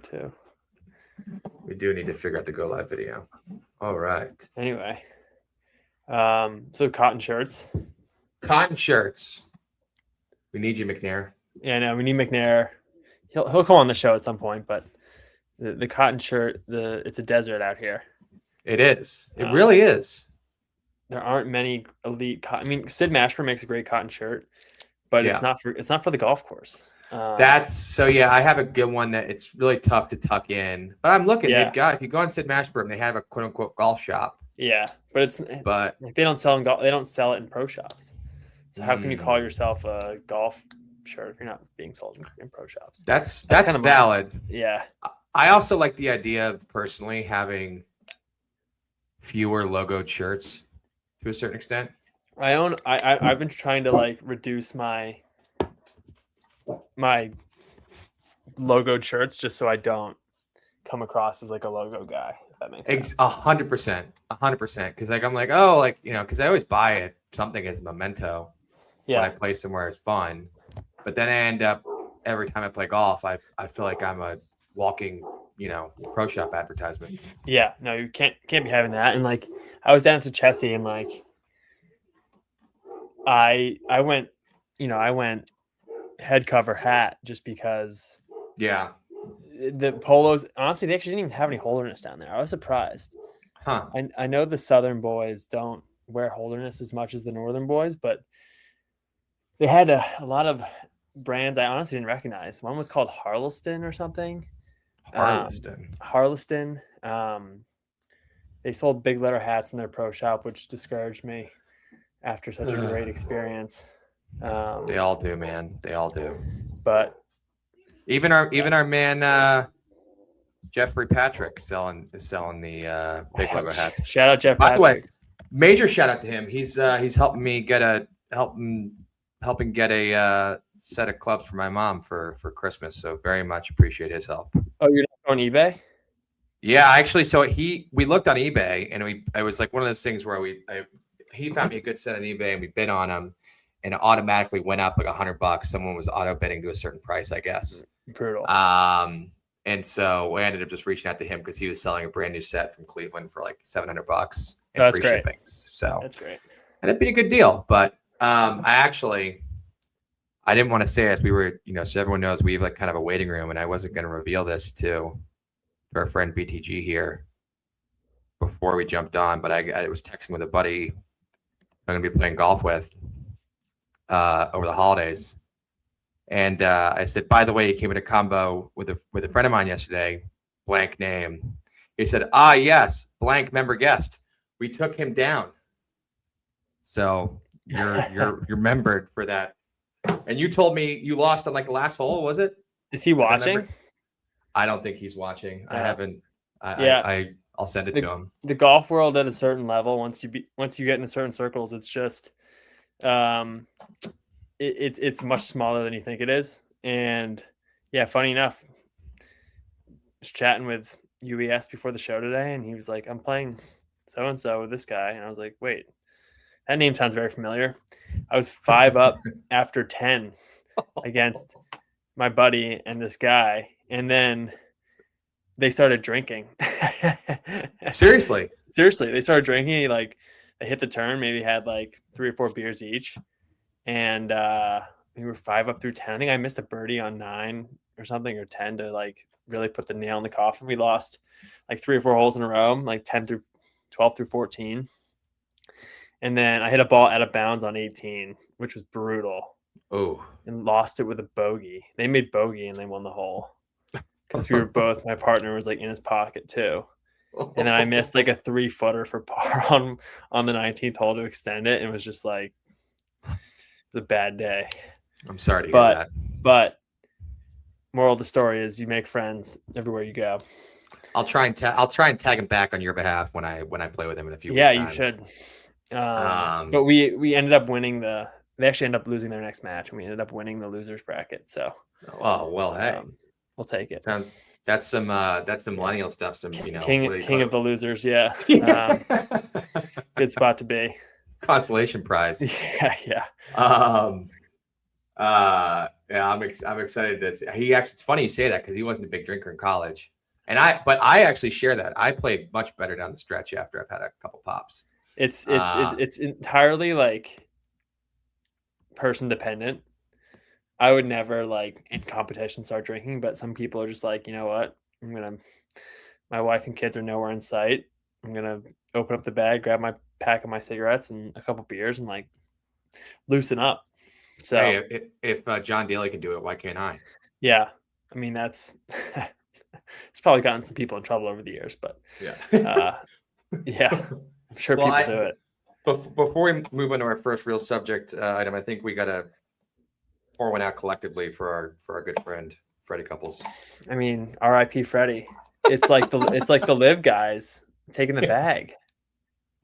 good too. We do need to figure out the go live video. All right. Anyway, so cotton shirts. Cotton shirts. We need you, McNair. Yeah, no, we need McNair. He'll come on the show at some point, but the cotton shirt, it's a desert out here. It is. It really is. There aren't many elite cotton. I mean, Sid Mashburn makes a great cotton shirt, but it's not for the golf course. I have a good one that it's really tough to tuck in. But I'm looking, they've got, if you go on Sid Mashburn, they have a quote unquote golf shop. Yeah, but like they don't sell they don't sell it in pro shops. So how can you call yourself a golf shirt if you're not being sold in pro shops? That's kind of valid. Yeah. I also like the idea of personally having fewer logoed shirts to a certain extent. I've been trying to like reduce my logoed shirts just so I don't come across as like a logo guy. If that makes sense. 100%. Because like I'm like, oh, like, you know, because I always buy it something as a memento when I play somewhere as fun. But then I end up every time I play golf, I feel like I'm a walking, you know, pro shop advertisement. Yeah, no, you can't be having that. And like I was down to Chessie and like I went head cover hat just because the polos, honestly, they actually didn't even have any holderness down there. I was surprised. I know the southern boys don't wear holderness as much as the northern boys, but they had a lot of brands I honestly didn't recognize. One was called Harleston or something. Harleston. They sold big letter hats in their pro shop, which discouraged me after such a great experience. They all do, man. They all do. But even our man Jeffrey Patrick is selling the big logo hats. Shout out Jeff. By the way, major shout out to him. He's helping me helping get a set of clubs for my mom for Christmas. So very much appreciate his help. Oh, you're not on eBay? Yeah, actually. So we looked on eBay and it was like one of those things where he found me a good set on eBay and we bid on them and it automatically went up like $100. Someone was auto bidding to a certain price, I guess. Brutal. And so we ended up just reaching out to him because he was selling a brand new set from Cleveland for like $700 and free shipping. So that's great. And it'd be a good deal. But I didn't want to say it. We were, you know, so everyone knows we have like kind of a waiting room, and I wasn't going to reveal this to our friend BTG here before we jumped on. But I was texting with a buddy I'm going to be playing golf with over the holidays, and I said, by the way, he came in a combo with a friend of mine yesterday, blank name. He said, yes, blank member guest. We took him down. So you're remembered for that. And you told me you lost on like the last hole, was it? Is he watching? I don't think he's watching. I haven't. I'll send it to him. The golf world at a certain level, once you get into certain circles, it's just, it's much smaller than you think it is. And yeah, funny enough, was chatting with UES before the show today, and he was like, "I'm playing so and so with this guy," and I was like, "Wait, that name sounds very familiar." I was 5 up after 10 against my buddy and this guy. And then they started drinking. Seriously. They started drinking. Like they hit the turn, maybe had like 3 or 4 beers each. And we were 5 up through 10. I think I missed a birdie on 9 or something, or 10 to like really put the nail in the coffin. We lost like 3 or 4 holes in a row, like 12 through 14. And then I hit a ball out of bounds on 18, which was brutal. Oh. And lost it with a bogey. They made bogey and they won the hole. Because we were both, my partner was like in his pocket too. And then I missed like a 3-footer for par on the 19th hole to extend it. And it was just like, it was a bad day. I'm sorry to hear that. But moral of the story is you make friends everywhere you go. I'll try and tag him back on your behalf when I play with him in a few weeks. Yeah, you should. But we ended up winning they actually ended up losing their next match, and we ended up winning the losers bracket. So, well, hey, we'll take it. That's some millennial stuff. Some, you know, king of the losers. Yeah. Good spot to be. Consolation prize. Yeah. Yeah, I'm excited. He actually, it's funny you say that because he wasn't a big drinker in college, but I actually share that. I played much better down the stretch after I've had a couple pops. It's entirely like person dependent. I would never like in competition start drinking, but some people are just like, you know what? My wife and kids are nowhere in sight. I'm gonna open up the bag, grab my pack of my cigarettes and a couple beers, and like loosen up. Hey, So if John Daly can do it, why can't I? yeah, I mean that's it's probably gotten some people in trouble over the years, but Yeah. uh, yeah, I'm sure Well, people do it. before we move on to our first real subject item, I think we got to pour one out collectively for our good friend Freddie Couples. I mean, R.I.P. Freddie. It's like the live guys taking the bag.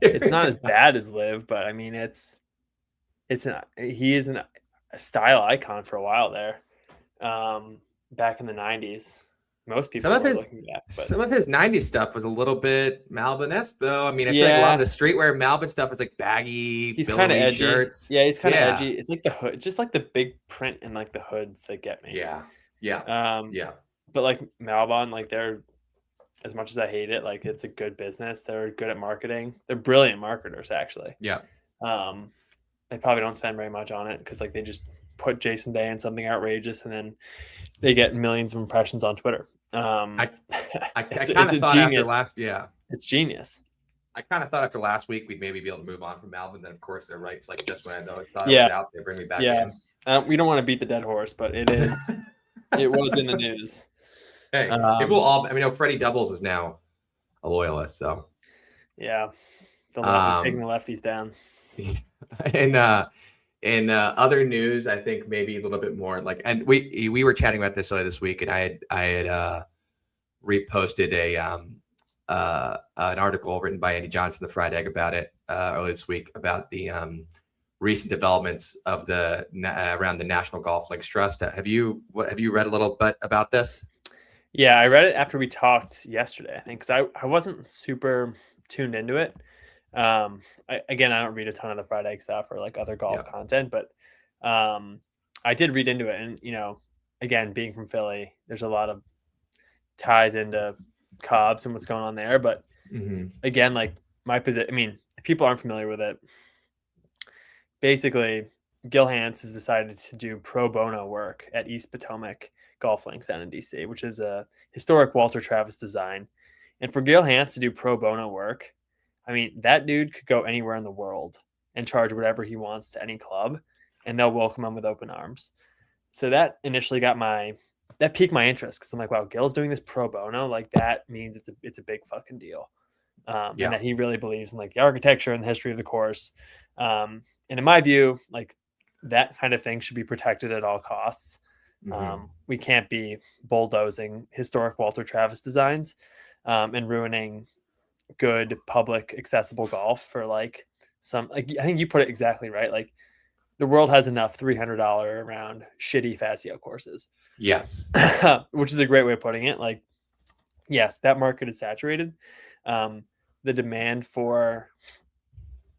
It's not as bad as live, but I mean he is a style icon for a while there. Back in the '90s, most Some people of were his looking at, but some of his '90s stuff was a little bit Malvin-esque, though. I mean, I feel like a lot of yeah, the streetwear Malvin stuff is like baggy, he's kind of billowy edgy. shirts. Yeah, he's kind of Yeah, edgy. It's like the hood, just like the big print and like the hoods that get me. yeah, yeah, Um, yeah, but like Malbon, like they're as much as I hate it, like it's a good business. They're good at marketing. They're brilliant marketers, actually. yeah. Um, they probably don't spend very much on it because like they just put Jason Day in something outrageous and then they get millions of impressions on Twitter. I I kind It's of a thought after genius. last, yeah. It's genius. I kind of thought after last week we'd maybe be able to move on from Malvin. Then of course they're right. It's like just when I always thought I was Yeah, out, they bring me back yeah. in. We don't want to beat the dead horse, but it is. It was in the news. Hey, maybe we'll Um, all. I mean, Freddie Doubles is now a loyalist, so yeah, we're taking um, the lefties down. and other news, I think maybe a little bit more like, and we were chatting about this earlier this week, and I had reposted an article written by Andy Johnson, the Fried Egg, about it earlier this week about the recent developments of the around the National Golf Links Trust. Have you read a little bit about this? Yeah, I read it after we talked yesterday, I think, because I wasn't super tuned into it. Again, I don't read a ton of the Fried Egg stuff or like other golf Yeah. content, but I did read into it. And, again, being from Philly, there's a lot of ties into Cobbs and what's going on there. But again, like my position, I mean, if people aren't familiar with it, basically, Gil Hanse has decided to do pro bono work at East Potomac Golf Links down in DC, which is a historic Walter Travis design. And for Gil Hanse to do pro bono work, I mean, that dude could go anywhere in the world and charge whatever he wants to any club, and they'll welcome him with open arms. So that initially that piqued my interest because I'm like, wow, Gil's doing this pro bono. Like that means it's a big fucking deal. And that he really believes in like the architecture and the history of the course. And in my view, like that kind of thing should be protected at all costs. We can't be bulldozing historic Walter Travis designs and ruining good public accessible golf for like I think you put it exactly right. Like the world has enough $300 around shitty Fazio courses. Yes. Which is a great way of putting it. Like, yes, that market is saturated. The demand for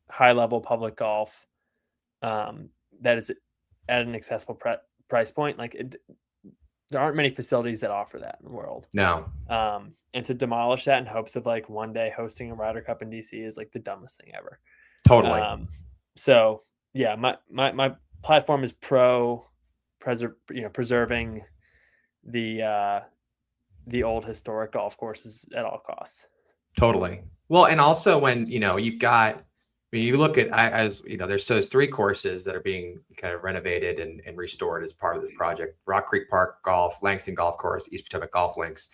high level public golf that is at an accessible price point, like there aren't many facilities that offer that in the world. No. And to demolish that in hopes of like one day hosting a Ryder Cup in DC is like the dumbest thing ever. Totally. So yeah, my platform is preserving the old historic golf courses at all costs. Totally. Well, and also when you've got, I mean, you look at as there's those three courses that are being kind of renovated and restored as part of this project: Rock Creek Park Golf, Langston Golf Course, East Potomac Golf Links.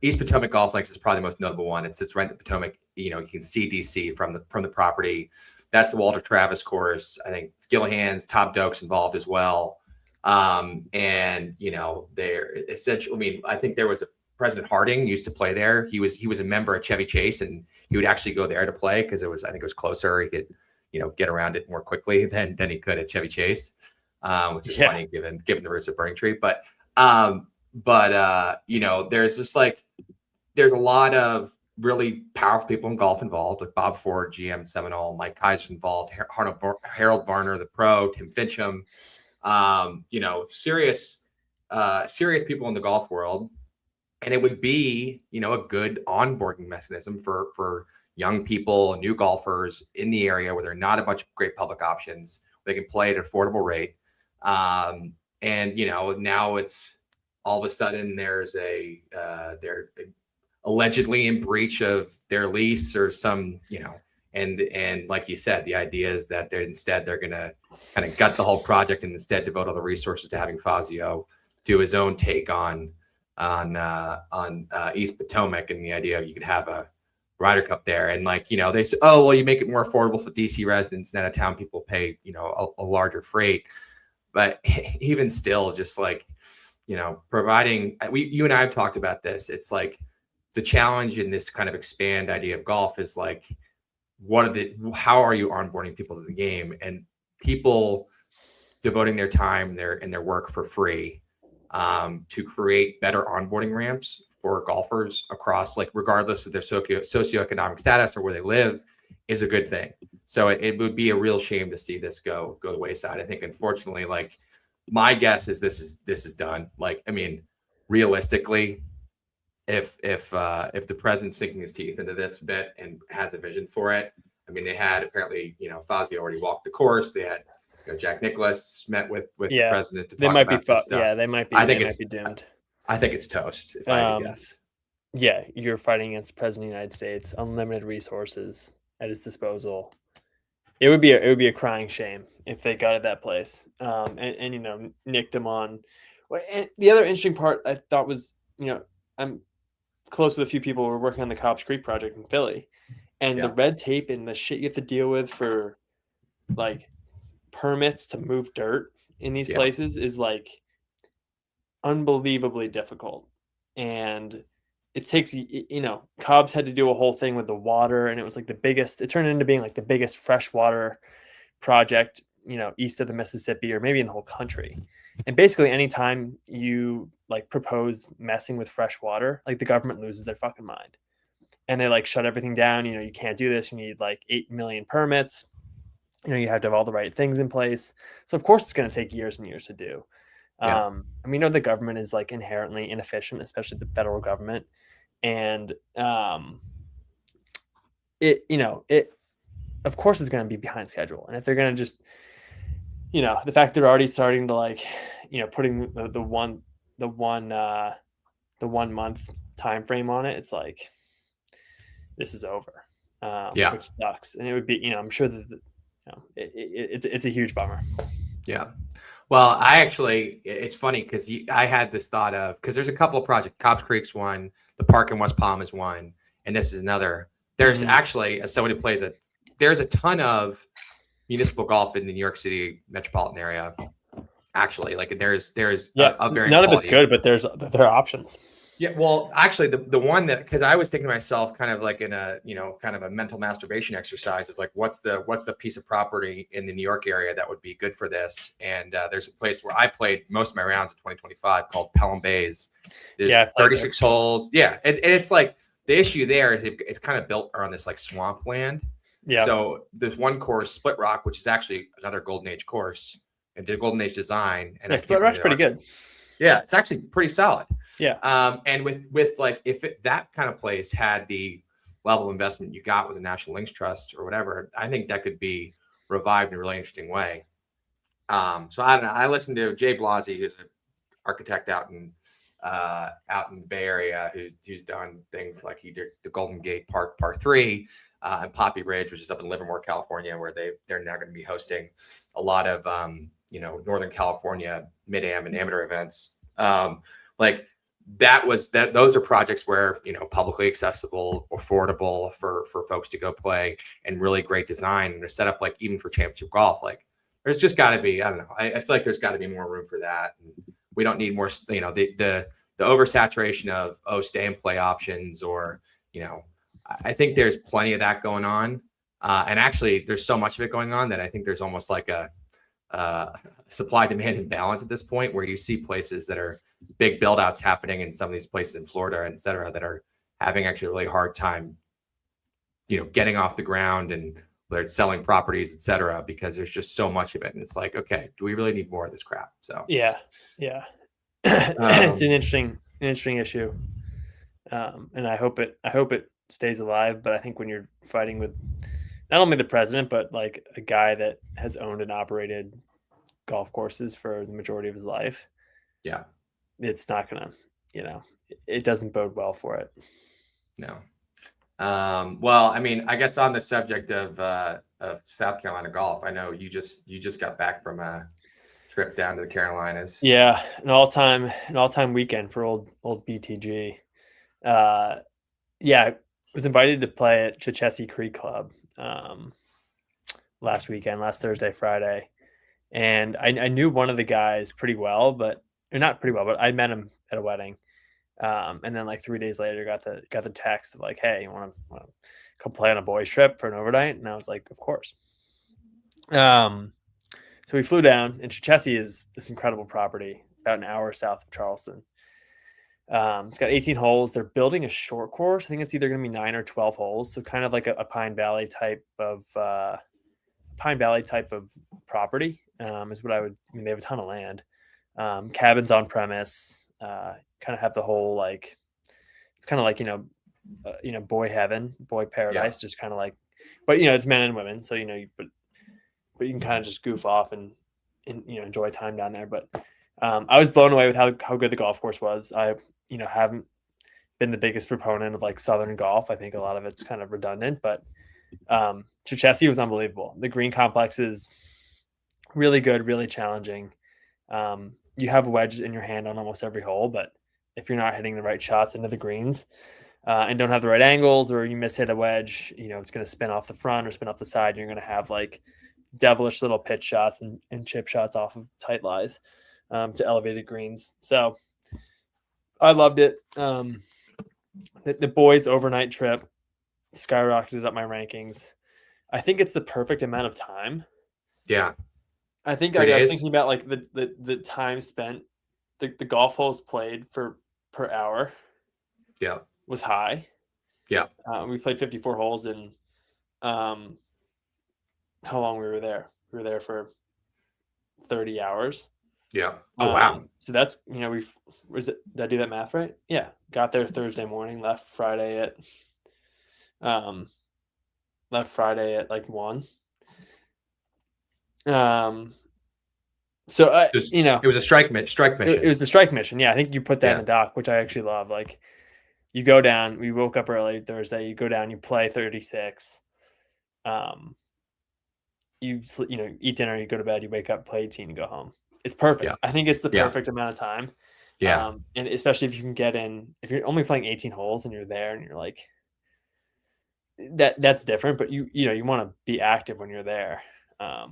East Potomac Golf Links is probably the most notable one. It sits right in the Potomac. You can see DC from the property. That's the Walter Travis course. I think Gil Hanse, Tom Doak's involved as well. And they're essentially. I mean, I think there was President Harding used to play there. He was a member at Chevy Chase, and he would actually go there to play because I think it was closer. He could, get around it more quickly than he could at Chevy Chase, which is funny given the roots of Burning Tree. But there's just like there's a lot of really powerful people in golf involved, like Bob Ford, GM Seminole, Mike Kaiser's involved, Harold Varner, the pro, Tim Fincham. Serious people in the golf world. And it would be, a good onboarding mechanism for young people, new golfers in the area where there are not a bunch of great public options. They can play at an affordable rate. And now it's all of a sudden they're allegedly in breach of their lease or some, and like you said, the idea is that they're going to kind of gut the whole project and instead devote all the resources to having Fazio do his own take on East Potomac and the idea of you could have a Ryder Cup there. And they say, oh, well, you make it more affordable for DC residents and out of town people pay, a larger freight. But even still, just providing, you and I have talked about this. It's like the challenge in this kind of expand idea of golf is how are you onboarding people to the game, and people devoting their time and their work for free to create better onboarding ramps for golfers across, regardless of their socioeconomic status or where they live, is a good thing. So it would be a real shame to see this go the wayside. I think, unfortunately, my guess is this is done. Realistically, if the president's sinking his teeth into this bit and has a vision for it, they had apparently, Fazio already walked the course. They had, Jack Nicklaus met with the president to talk about this stuff. Yeah, they might be. I think it's doomed. I think it's toast, if I had to guess. Yeah, you're fighting against the president of the United States, unlimited resources at his disposal. It would be a crying shame if they got at that place, and nicked him on. And the other interesting part I thought was, I'm close with a few people who were working on the Cobbs Creek project in Philly, and the red tape and the shit you have to deal with for permits to move dirt in these places is unbelievably difficult. And it takes, Cobbs had to do a whole thing with the water, and it was it turned into being the biggest freshwater project, east of the Mississippi, or maybe in the whole country. And basically anytime you propose messing with fresh water, the government loses their fucking mind. And they shut everything down. You can't do this. You need 8 million permits. You have to have all the right things in place. So of course it's going to take years and years to do. And we know the government is inherently inefficient, especially the federal government. And it of course is going to be behind schedule. And if they're going to just, the fact they're already starting to putting the 1 month time frame on it, it's this is over. Which sucks. And it would be, I'm sure that it's a huge bummer. Yeah. Well, it's funny because I had this thought of, because there's a couple of projects. Cobbs Creek's one, the park in West Palm is one, and this is another. There's actually, as somebody who plays it, there's a ton of municipal golf in the New York City metropolitan area. Actually, there's a very none of it's good, but there are options. Yeah, well, actually, the one that, because I was thinking to myself, kind of in a kind of a mental masturbation exercise, is what's the piece of property in the New York area that would be good for this? And there's a place where I played most of my rounds in 2025 called Pelham Bays. There's 36 holes. Yeah, and it's the issue there is it's kind of built around this swampland. Yeah. So there's one course, Split Rock, which is actually another Golden Age course and did Golden Age design. And Split Rock's pretty good. Yeah, it's actually pretty solid. Yeah. And with if that kind of place had the level of investment you got with the National Links Trust or whatever, I think that could be revived in a really interesting way. So I don't know. I listened to Jay Blasi, who's an architect out in the Bay Area, who's done things like he did the Golden Gate Park Part 3 and Poppy Ridge, which is up in Livermore, California, where they're now going to be hosting a lot of Northern California mid-am and amateur events. Those are projects where publicly accessible, affordable for folks to go play, and really great design, and they're set up even for championship golf. There's just got to be, I don't know, I feel like there's got to be more room for that. And we don't need more, the oversaturation of stay and play options, or I think there's plenty of that going on, and actually there's so much of it going on that I think there's almost a supply demand imbalance at this point, where you see places that are big build outs happening in some of these places in Florida, et cetera, that are having actually a really hard time, getting off the ground and whether it's selling properties, et cetera, because there's just so much of it. And it's like, okay, do we really need more of this crap? So Yeah. It's an interesting issue. And I hope it stays alive. But I think when you're fighting with not only the president, but like a guy that has owned and operated golf courses for the majority of his life, yeah, it's not gonna, it doesn't bode well for it. no. Well, I mean, I guess on the subject of South Carolina golf, I know you just got back from a trip down to the Carolinas. Yeah, an all-time weekend for old BTG. Yeah, I was invited to play at Chichessie Creek Club last Thursday, Friday, and I knew one of the guys pretty well, but or not pretty well, but I met him at a wedding. And then like 3 days later, got the text of like, "Hey, you want to come play on a boys trip for an overnight?" And I was like, "Of course." So we flew down, and Chichessie is this incredible property about an hour south of Charleston. It's got 18 holes. They're building a short course. I think it's either going to be 9 or 12 holes. So kind of like a Pine Valley type of property is what I mean, they have a ton of land, cabins on premise, kind of have the whole like, it's kind of like, boy heaven, boy paradise, just kind of like, but it's men and women. So, but you can kind of just goof off and enjoy time down there. But I was blown away with how good the golf course was. I haven't been the biggest proponent of like Southern golf. I think a lot of it's kind of redundant, but Chichessie was unbelievable. The green complex is really good, really challenging. You have a wedge in your hand on almost every hole, but if you're not hitting the right shots into the greens and don't have the right angles, or you miss hit a wedge, it's going to spin off the front or spin off the side. And you're going to have like devilish little pitch shots and chip shots off of tight lies to elevated greens. So I loved it. The boys' overnight trip skyrocketed up my rankings. I think it's the perfect amount of time. Yeah. I think I was thinking about like the time spent, the golf holes played per hour. Yeah. Was high. Yeah. We played 54 holes in how long we were there? We were there for 30 hours. Yeah. Oh, wow. So that's, did I do that math right? Yeah. Got there Thursday morning, left Friday at like 1. So it was a strike mission. It was the strike mission. Yeah. I think you put that in the doc, which I actually love. Like, you go down, we woke up early Thursday, you go down, you play 36. You eat dinner, you go to bed, you wake up, play 18, you go home. It's perfect. Yeah. I think it's the perfect amount of time. Yeah. And especially if you can get in, if you're only playing 18 holes and you're there and you're like, that's different, but you want to be active when you're there. But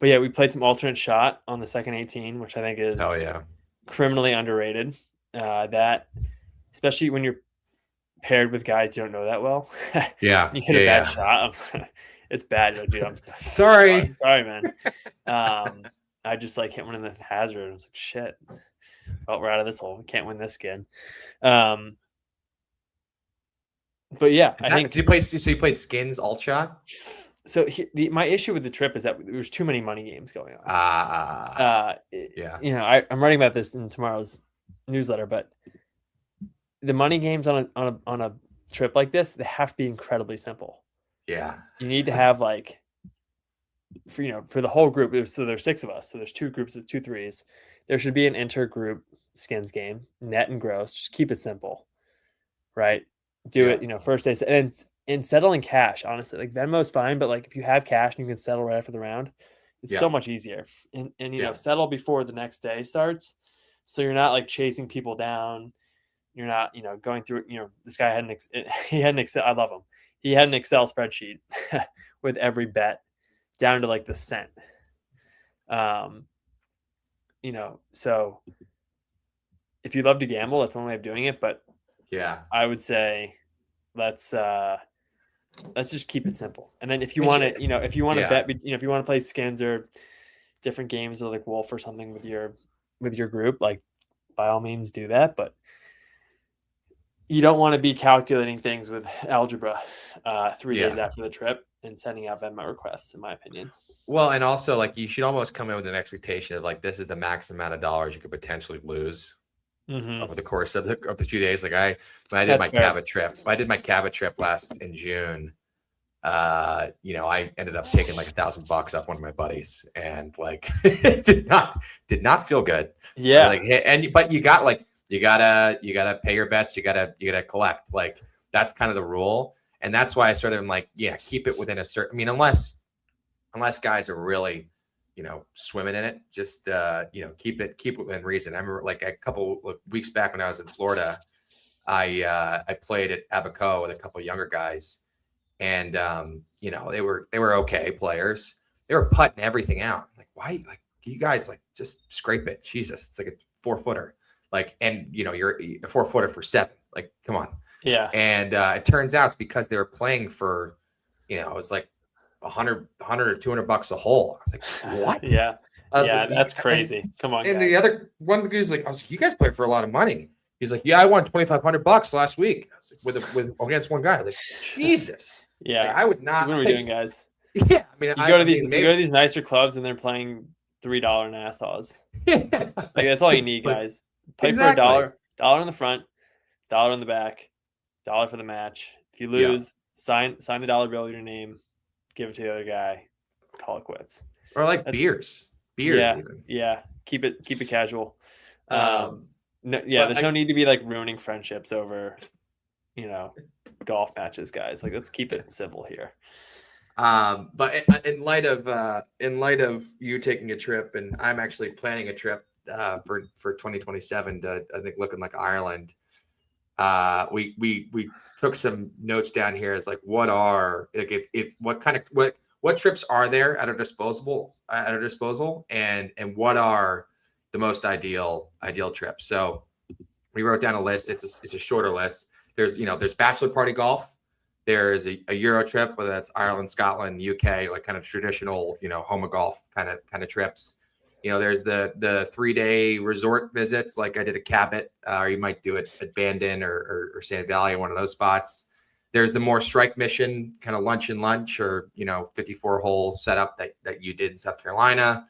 yeah, we played some alternate shot on the second 18, which I think is criminally underrated. That, especially when you're paired with guys you don't know that well. Yeah. You hit a bad shot. It's bad, dude. I'm sorry, man. I just like hit one in the hazard. I was like, shit. Well, we're out of this hole. We can't win this again. But yeah, I think. So you played skins alt shot? So my issue with the trip is that there's too many money games going on. Yeah. I'm writing about this in tomorrow's newsletter, but the money games on a trip like this, they have to be incredibly simple. Yeah. You need to have like, for the whole group. So there's 6 of us. So there's 2 groups of 2 threes. There should be an inter-group skins game, net and gross. Just keep it simple, right? Do it, first day, and settling cash. Honestly, like Venmo's fine, but like if you have cash and you can settle right after the round, it's so much easier. And settle before the next day starts, so you're not like chasing people down. You're not, going through. This guy had an Excel. I love him. He had an Excel spreadsheet with every bet down to like the cent. So if you love to gamble, that's one way of doing it. But yeah, I would say let's just keep it simple. And then if you want to, if you want to bet, if you want to play skins or different games or like Wolf or something with your group, like by all means do that. But you don't want to be calculating things with algebra 3 days Yeah. after the trip and sending out Venmo requests, in my opinion. Well, and also like you should almost come in with an expectation of like this is the max amount of dollars you could potentially lose over the course of the 2 days. Like when I did That's my fair. Cabot trip, last in June. I ended up taking like $1,000 off one of my buddies, and like it did not feel good. I was Yeah. like, hey, but you gotta pay your bets. You gotta collect. Like that's kind of the rule, and that's why I sort of am like, yeah, keep it within a certain. I mean, unless guys are really, swimming in it, just keep it within reason. I remember like a couple of weeks back when I was in Florida, I played at Abaco with a couple of younger guys, and they were okay players. They were putting everything out. Like, why? Like, you guys like just scrape it. Jesus, it's like a 4-footer. Like, and you're a 4-footer for 7. Like, come on. Yeah. And it turns out it's because they were playing for, it was like 100 or $200 a hole. I was like, what? Yeah. I was Yeah. like, That's crazy. Come on, and guys. the other one of the guys like, I was like, you guys play for a lot of money. He's like, yeah, I won $2,500 last week. I was like, with against one guy. I was like, Jesus. Yeah. Like, I would not. What are we doing, guys? Yeah, I mean, You go to these nicer clubs and they're playing $3 Nassau's. Like that's all you need, guys. Play for $1 in the front, $1 in the back, $1 for the match. If you lose, sign the dollar bill with your name, give it to the other guy, call it quits. Or like beers Yeah, even. yeah. Keep it casual. Um, there's no need to be like ruining friendships over, golf matches, guys. Like let's keep it civil here. But in light of you taking a trip, and I'm actually planning a trip for 2027 to, I think, looking like Ireland. We took some notes down here. It's like, what trips are there at our disposal, and what are the most ideal trips. So we wrote down a list. It's a shorter list. There's bachelor party golf. There's a Euro trip, whether that's Ireland, Scotland, the UK, like kind of traditional, home of golf kind of trips. There's the 3-day resort visits, like I did at Cabot, or you might do it at Bandon or Sand Valley, one of those spots. There's the more strike mission, kind of lunch and lunch, or 54 hole setup that you did in South Carolina.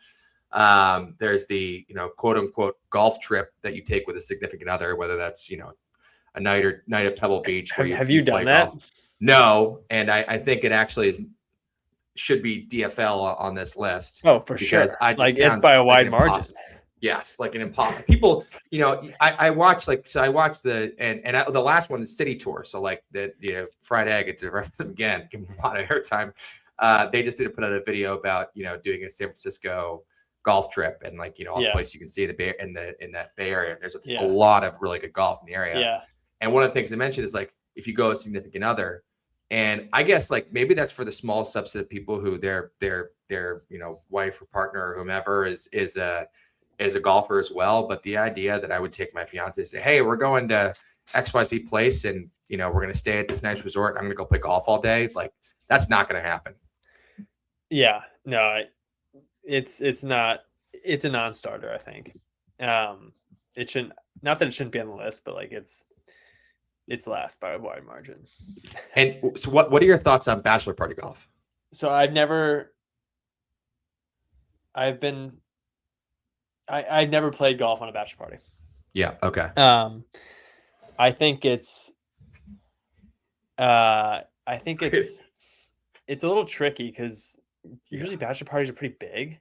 There's the quote unquote golf trip that you take with a significant other, whether that's a night at Pebble Beach. Have you done that? Golf. No, and I think it actually should be DFL on this list. Oh, for sure. It's by a wide margin. Yes, like an impossible. People, I watched the last one, the city tour. So like Friday, I get to reference them again, give them a lot of airtime. They just did put out a video about doing a San Francisco golf trip, and like all the places you can see in that Bay Area. There's a lot of really good golf in the area. Yeah. And one of the things I mentioned is like if you go with a significant other. And I guess like maybe that's for the small subset of people who their wife or partner or whomever is a golfer as well. But the idea that I would take my fiance and say, hey, we're going to XYZ place and we're going to stay at this nice resort. I'm going to go play golf all day. Like that's not going to happen. Yeah, no, it's not. It's a non-starter, I think. It shouldn't. Not that it shouldn't be on the list, but like it's last by a wide margin. And so what are your thoughts on bachelor party golf? So I've never played golf on a bachelor party. Yeah. Okay. I think it's a little tricky because usually bachelor parties are pretty big.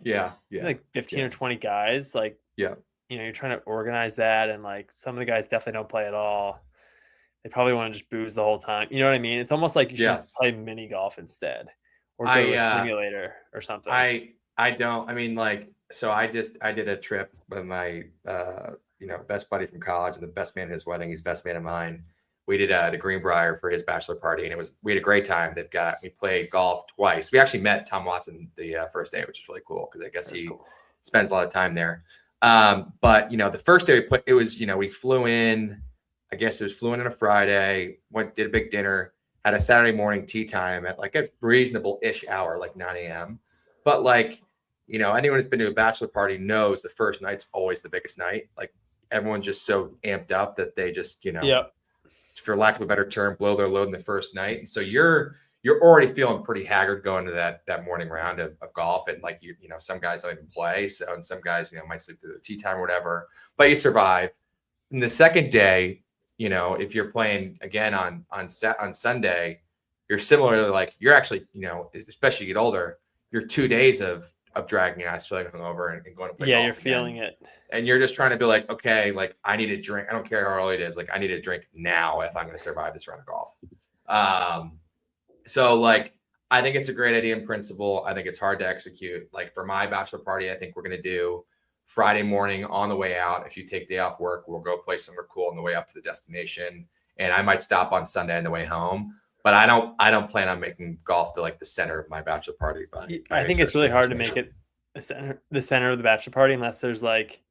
Yeah. Like 15 or 20 guys. Like, you're trying to organize that, and like some of the guys definitely don't play at all. They probably want to just booze the whole time. You know what I mean? It's almost like you should play mini golf instead, or go to a simulator or something. I don't. I mean, like, so I did a trip with my best buddy from college and the best man at his wedding. He's best man of mine. We did the Greenbrier for his bachelor party, and we had a great time. We played golf twice. We actually met Tom Watson the first day, which is really cool because I guess he spends a lot of time there. But the first day we flew in. I guess it was flew in on a Friday, did a big dinner, had a Saturday morning tea time at like a reasonable-ish hour, like 9 a.m. But like, anyone who's been to a bachelor party knows the first night's always the biggest night. Like everyone's just so amped up that they just, for lack of a better term, blow their load in the first night. And so you're already feeling pretty haggard going to that morning round of golf. And like some guys don't even play. So, and some guys, might sleep through the tea time or whatever, but you survive. And the second day, if you're playing again on Sunday, you're similarly like you're actually, especially you get older, you're 2 days of dragging your ass, feeling hungover and going to play golf you're again. feeling it. And you're just trying to be like, okay, like I need a drink. I don't care how early it is. Like I need a drink now if I'm going to survive this round of golf. So like, I think it's a great idea in principle. I think it's hard to execute. Like for my bachelor party, I think we're going to do Friday morning on the way out. If you take day off work, we'll go play somewhere cool on the way up to the destination. And I might stop on Sunday on the way home. But I don't plan on making golf to like the center of my bachelor party. I think it's really hard to make it the center of the bachelor party unless there's like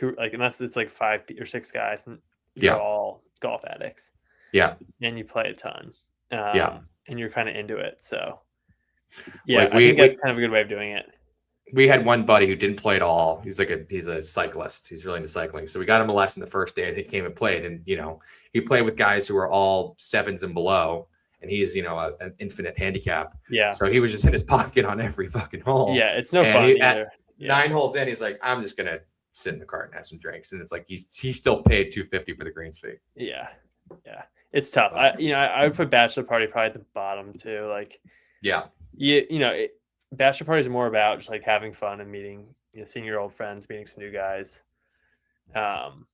unless it's like 5 or 6 guys and you're all golf addicts. Yeah. And you play a ton. And you're kind of into it. So yeah, I think that's kind of a good way of doing it. We had one buddy who didn't play at all. He's a cyclist. He's really into cycling. So we got him a lesson the first day and he came and played. And, he played with guys who are all 7s and below. And he is, an infinite handicap. Yeah. So he was just in his pocket on every fucking hole. Yeah. It's no fun either. At 9 holes in, he's like, I'm just going to sit in the cart and have some drinks. And it's like, he still paid $250 for the greens fee. Yeah. Yeah. It's tough. I would put bachelor party probably at the bottom too. Like, bachelor parties are more about just like having fun and meeting, seeing your old friends, meeting some new guys. And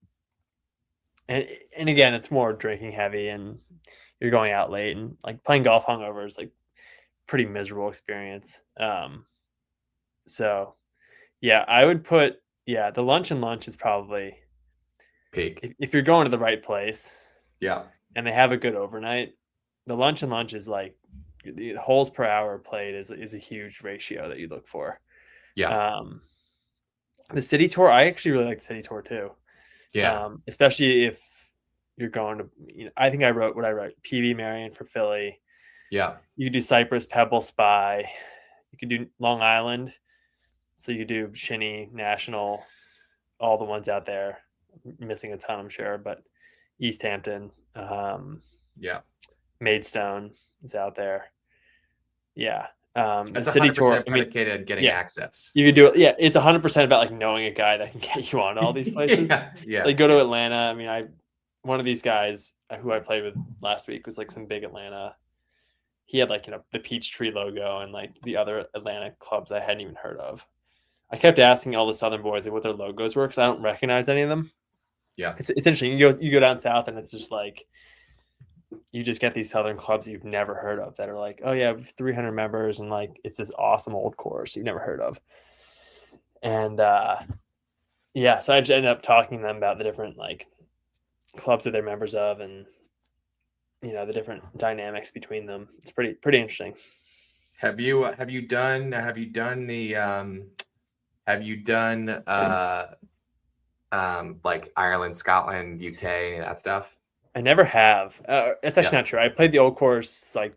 again, it's more drinking heavy and you're going out late and like playing golf hungover is like pretty miserable experience. So yeah, I would put, the lunch is probably peak. If you're going to the right place. Yeah. And they have a good overnight, the lunch is like the holes per hour played is a huge ratio that you look for. Yeah. The city tour, I actually really like the city tour too. Yeah. Especially if you're going to, I think I wrote PV Marion for Philly. Yeah. You could do Cypress, Pebble, Spy. You could do Long Island. So you could do Shinny, National, all the ones out there. Missing a ton, I'm sure, but East Hampton. Maidstone is out there. Yeah. That's the city tour predicated on getting access. You could do it. Yeah. It's 100% about like knowing a guy that can get you on all these places. Like go to Atlanta. I mean, one of these guys who I played with last week was like some big Atlanta. He had like, the Peachtree logo and like the other Atlanta clubs I hadn't even heard of. I kept asking all the Southern boys like what their logos were because I don't recognize any of them. Yeah. It's interesting. You go down south and it's just like, you just get these Southern clubs you've never heard of that are like, oh yeah, 300 members and like it's this awesome old course you've never heard of. And so I just ended up talking to them about the different like clubs that they're members of and the different dynamics between them. It's pretty interesting. Have you done like Ireland, Scotland, UK, and that stuff? I never have. It's actually not true. I played the old course like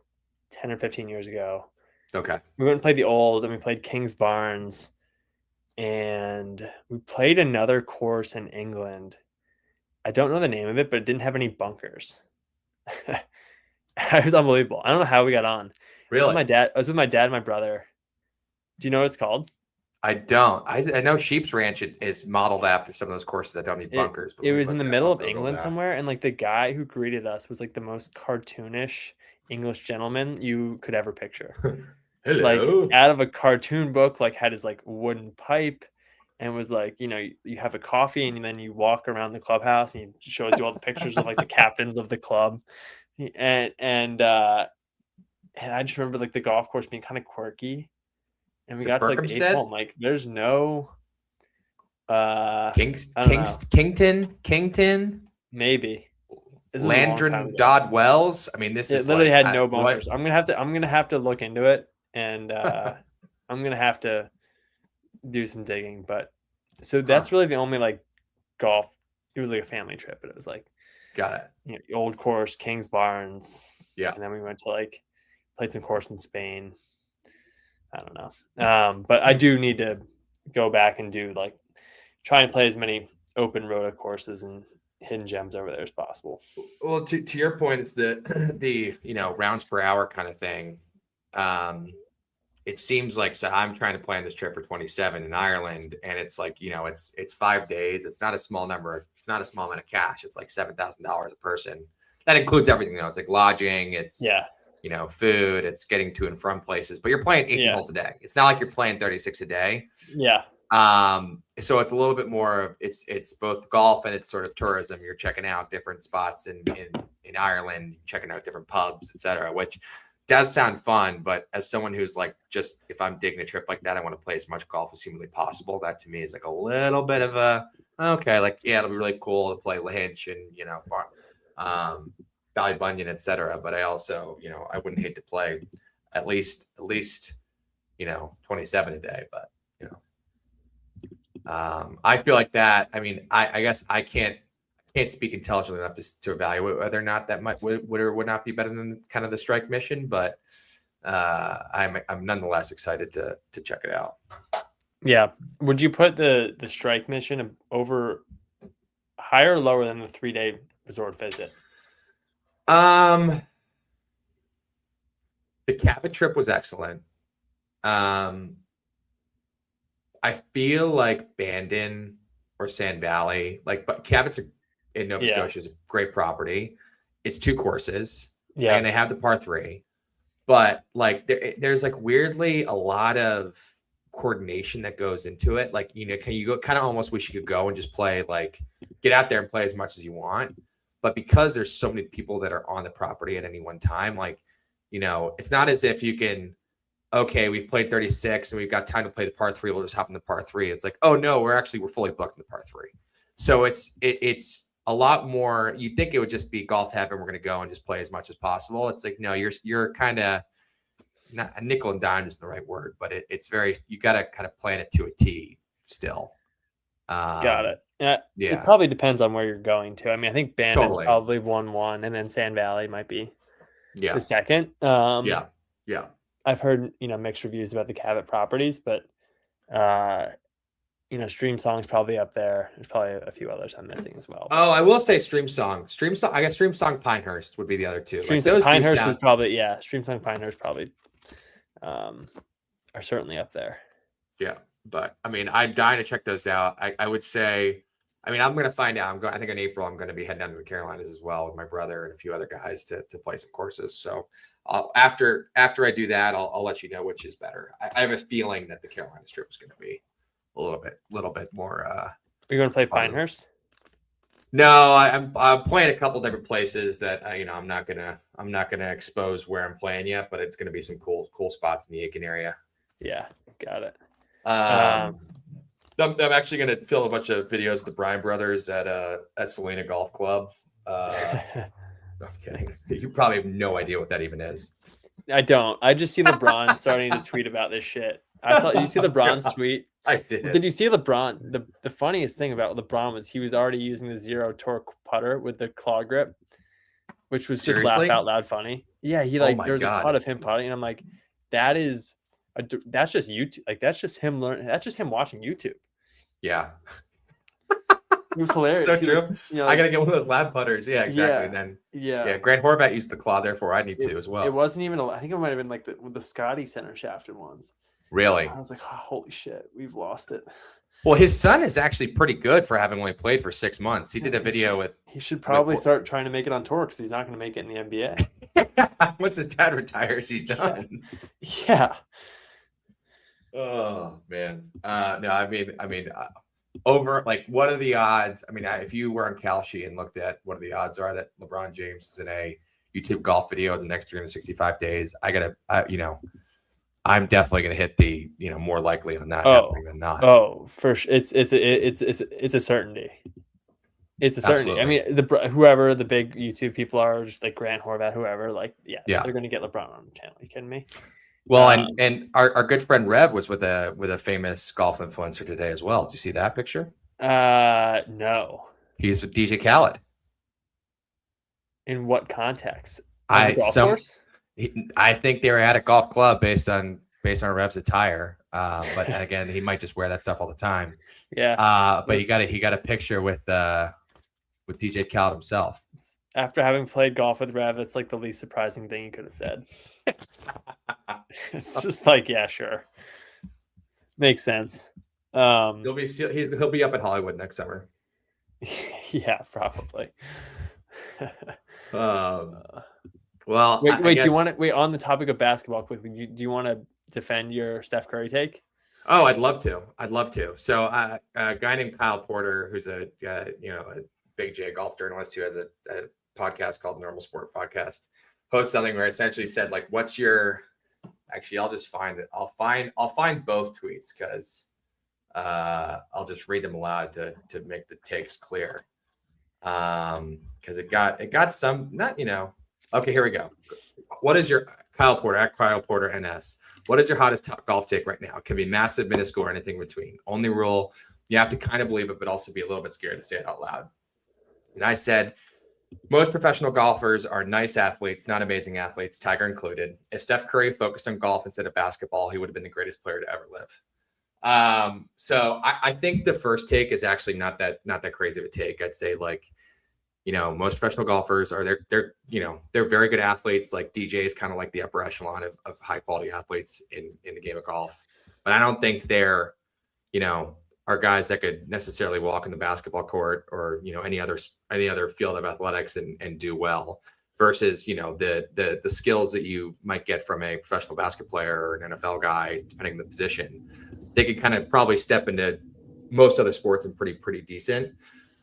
10 or 15 years ago. Okay. We went and played the old, and we played King's Barnes, and we played another course in England. I don't know the name of it, but it didn't have any bunkers. It was unbelievable. I don't know how we got on. Really? I was with my dad and my brother. Do you know what it's called? I don't. I know Sheep's Ranch is modeled after some of those courses that don't need bunkers. It was in the middle of England somewhere, and like the guy who greeted us was like the most cartoonish English gentleman you could ever picture. Hello. Like out of a cartoon book, like had his like wooden pipe and was like, you have a coffee and then you walk around the clubhouse and he shows you all the pictures of like the captains of the club. And I just remember like the golf course being kind of quirky. And we got to like the 8th hole. Like, there's no Kington, maybe. Landron Dodd Wells. I mean, this is literally had no bunkers. I'm gonna have to look into it, and I'm gonna have to do some digging. But so that's really the only like golf. It was like a family trip, but it was like got it. Old course, King's Barnes. Yeah, and then we went to like played some course in Spain. I don't know. But I do need to go back and do like try and play as many open rota courses and hidden gems over there as possible. Well, to your point, it's the rounds per hour kind of thing. It seems like, so I'm trying to plan this trip for 27 in Ireland, and it's like, it's 5 days. It's not a small number. It's not a small amount of cash. It's like $7,000 a person. That includes everything though. It's like lodging. It's food. It's getting to and from places. But you're playing 18 holes a day. It's not like you're playing 36 a day. Yeah. So it's a little bit more of it's both golf and it's sort of tourism. You're checking out different spots in Ireland, checking out different pubs, etc., which does sound fun. But as someone who's like, just if I'm digging a trip like that, I want to play as much golf as humanly possible. That to me is like a little bit of a like, yeah, it'll be really cool to play Lynch and Ballybunion, etc. But I also, I wouldn't hate to play at least 27 a day. But I feel like that. I mean, I guess I can't speak intelligently enough to evaluate whether or not that would or would not be better than kind of the strike mission, but I'm nonetheless excited to check it out. Yeah. Would you put the strike mission over higher or lower than the 3-day resort visit? The Cabot trip was excellent. I feel like Bandon or Sand Valley, but Cabot's in Nova Scotia is a great property. It's 2 courses, and they have the par 3, but like there's like weirdly a lot of coordination that goes into it. Like, can you go kind of almost wish you could go and just play, like get out there and play as much as you want. But because there's so many people that are on the property at any one time, like, it's not as if you can, okay, we've played 36 and we've got time to play the par 3. We'll just hop in the par 3. It's like, oh no, we're fully booked in the par 3. So it's a lot more. You'd think it would just be golf heaven. We're going to go and just play as much as possible. It's like, no, you're kind of not a nickel and dime is the right word, but it's very, you got to kind of plan it to a T still. Got it. Yeah. It probably depends on where you're going to. I mean, I think Bandon's probably 1-1, and then Sand Valley might be the second. Yeah. I've heard, mixed reviews about the Cabot properties, but, Stream Song's probably up there. There's probably a few others I'm missing as well. Oh, I will say Stream Song. I guess Stream Song Pinehurst would be the other two. Stream Song Pinehurst is probably, Stream Song Pinehurst probably are certainly up there. Yeah. But I mean, I'm dying to check those out. I would say, I mean, I'm going to find out. I think in April, I'm going to be heading down to the Carolinas as well with my brother and a few other guys to play some courses. So after I do that, I'll let you know which is better. I have a feeling that the Carolinas trip is going to be a little bit more. Are you going to play Pinehurst? No, I'm playing a couple different places that I'm not gonna expose where I'm playing yet, but it's going to be some cool spots in the Aiken area. Yeah, got it. I'm actually going to film a bunch of videos of the Bryan brothers at Salina Golf Club. I'm kidding. You probably have no idea what that even is. I don't. I just see LeBron starting to tweet about this shit. You see LeBron's tweet? I did. Did you see LeBron? The funniest thing about LeBron was he was already using the zero torque putter with the claw grip, which was just laugh out loud funny. Yeah, there was a putt of him putting, and I'm like, that's just YouTube. Like that's just him learning. That's just him watching YouTube. Yeah. It was hilarious. So true. I gotta get one of those lab putters. Yeah, exactly. Yeah. And then Grant Horvat used the claw, therefore I need to as well. It wasn't even. I think it might have been like the Scotty Center shafted ones. Really? I was like, oh, holy shit, we've lost it. Well, his son is actually pretty good for having only played for 6 months. He did a video with. He should probably start trying to make it on tour because he's not going to make it in the NBA. Once his dad retires, he's done. Yeah. Oh man. No, I mean, over like what are the odds? I mean, if you were on Kalshi and looked at what the odds are that LeBron James is in a YouTube golf video in the next 365 days, I'm definitely going to hit the more likely on that happening than not. Oh, for sure, it's a certainty. It's a certainty. Absolutely. I mean, whoever the big YouTube people are, just like Grant Horvat, whoever, they're going to get LeBron on the channel. Are you kidding me? Well, and our good friend Rev was with a famous golf influencer today as well. Did you see that picture? No. He's with DJ Khaled. In what context? I think they were at a golf club based on Rev's attire. But again, he might just wear that stuff all the time. Yeah. But he got a picture with with DJ Khaled himself. After having played golf with Rev, it's like the least surprising thing you could have said. It's just like, yeah, sure. Makes sense. He'll be up at Hollywood next summer. Yeah, probably. Well, wait. Do you want to wait on the topic of basketball quickly? Do you want to defend your Steph Curry take? Oh, I'd love to. So, a guy named Kyle Porter, who's a big J golf journalist who has a podcast called Normal Sport Podcast, hosts something where I essentially said, like, what's your? Actually, I'll just find it. I'll find both tweets because I'll just read them aloud to make the takes clear. Because it got some, not, okay, here we go. What is your Kyle Porter at Kyle Porter NS? What is your hottest golf take right now? It can be massive, minuscule, or anything in between. Only rule, you have to kind of believe it, but also be a little bit scared to say it out loud. And I said, most professional golfers are nice athletes, not amazing athletes, Tiger included. If Steph Curry focused on golf instead of basketball, he would have been the greatest player to ever live. So I think the first take is actually not that crazy of a take. I'd say, like, most professional golfers are they're very good athletes. Like DJ is kind of like the upper echelon of high quality athletes in the game of golf. But I don't think they're, are guys that could necessarily walk in the basketball court or, any other field of athletics and do well versus, the skills that you might get from a professional basketball player or an NFL guy, depending on the position. They could kind of probably step into most other sports and pretty decent.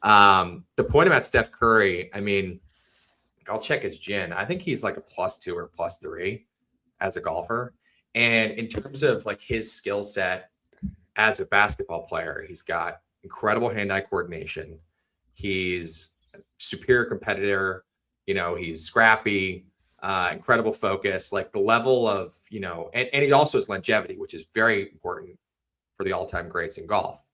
The point about Steph Curry, I mean, I'll check his GHIN. I think he's like a +2 or +3 as a golfer. And in terms of like his skill set as a basketball player, he's got incredible hand-eye coordination. He's a superior competitor. He's scrappy, incredible focus, like the level of, and he also has longevity, which is very important for the all-time greats in golf.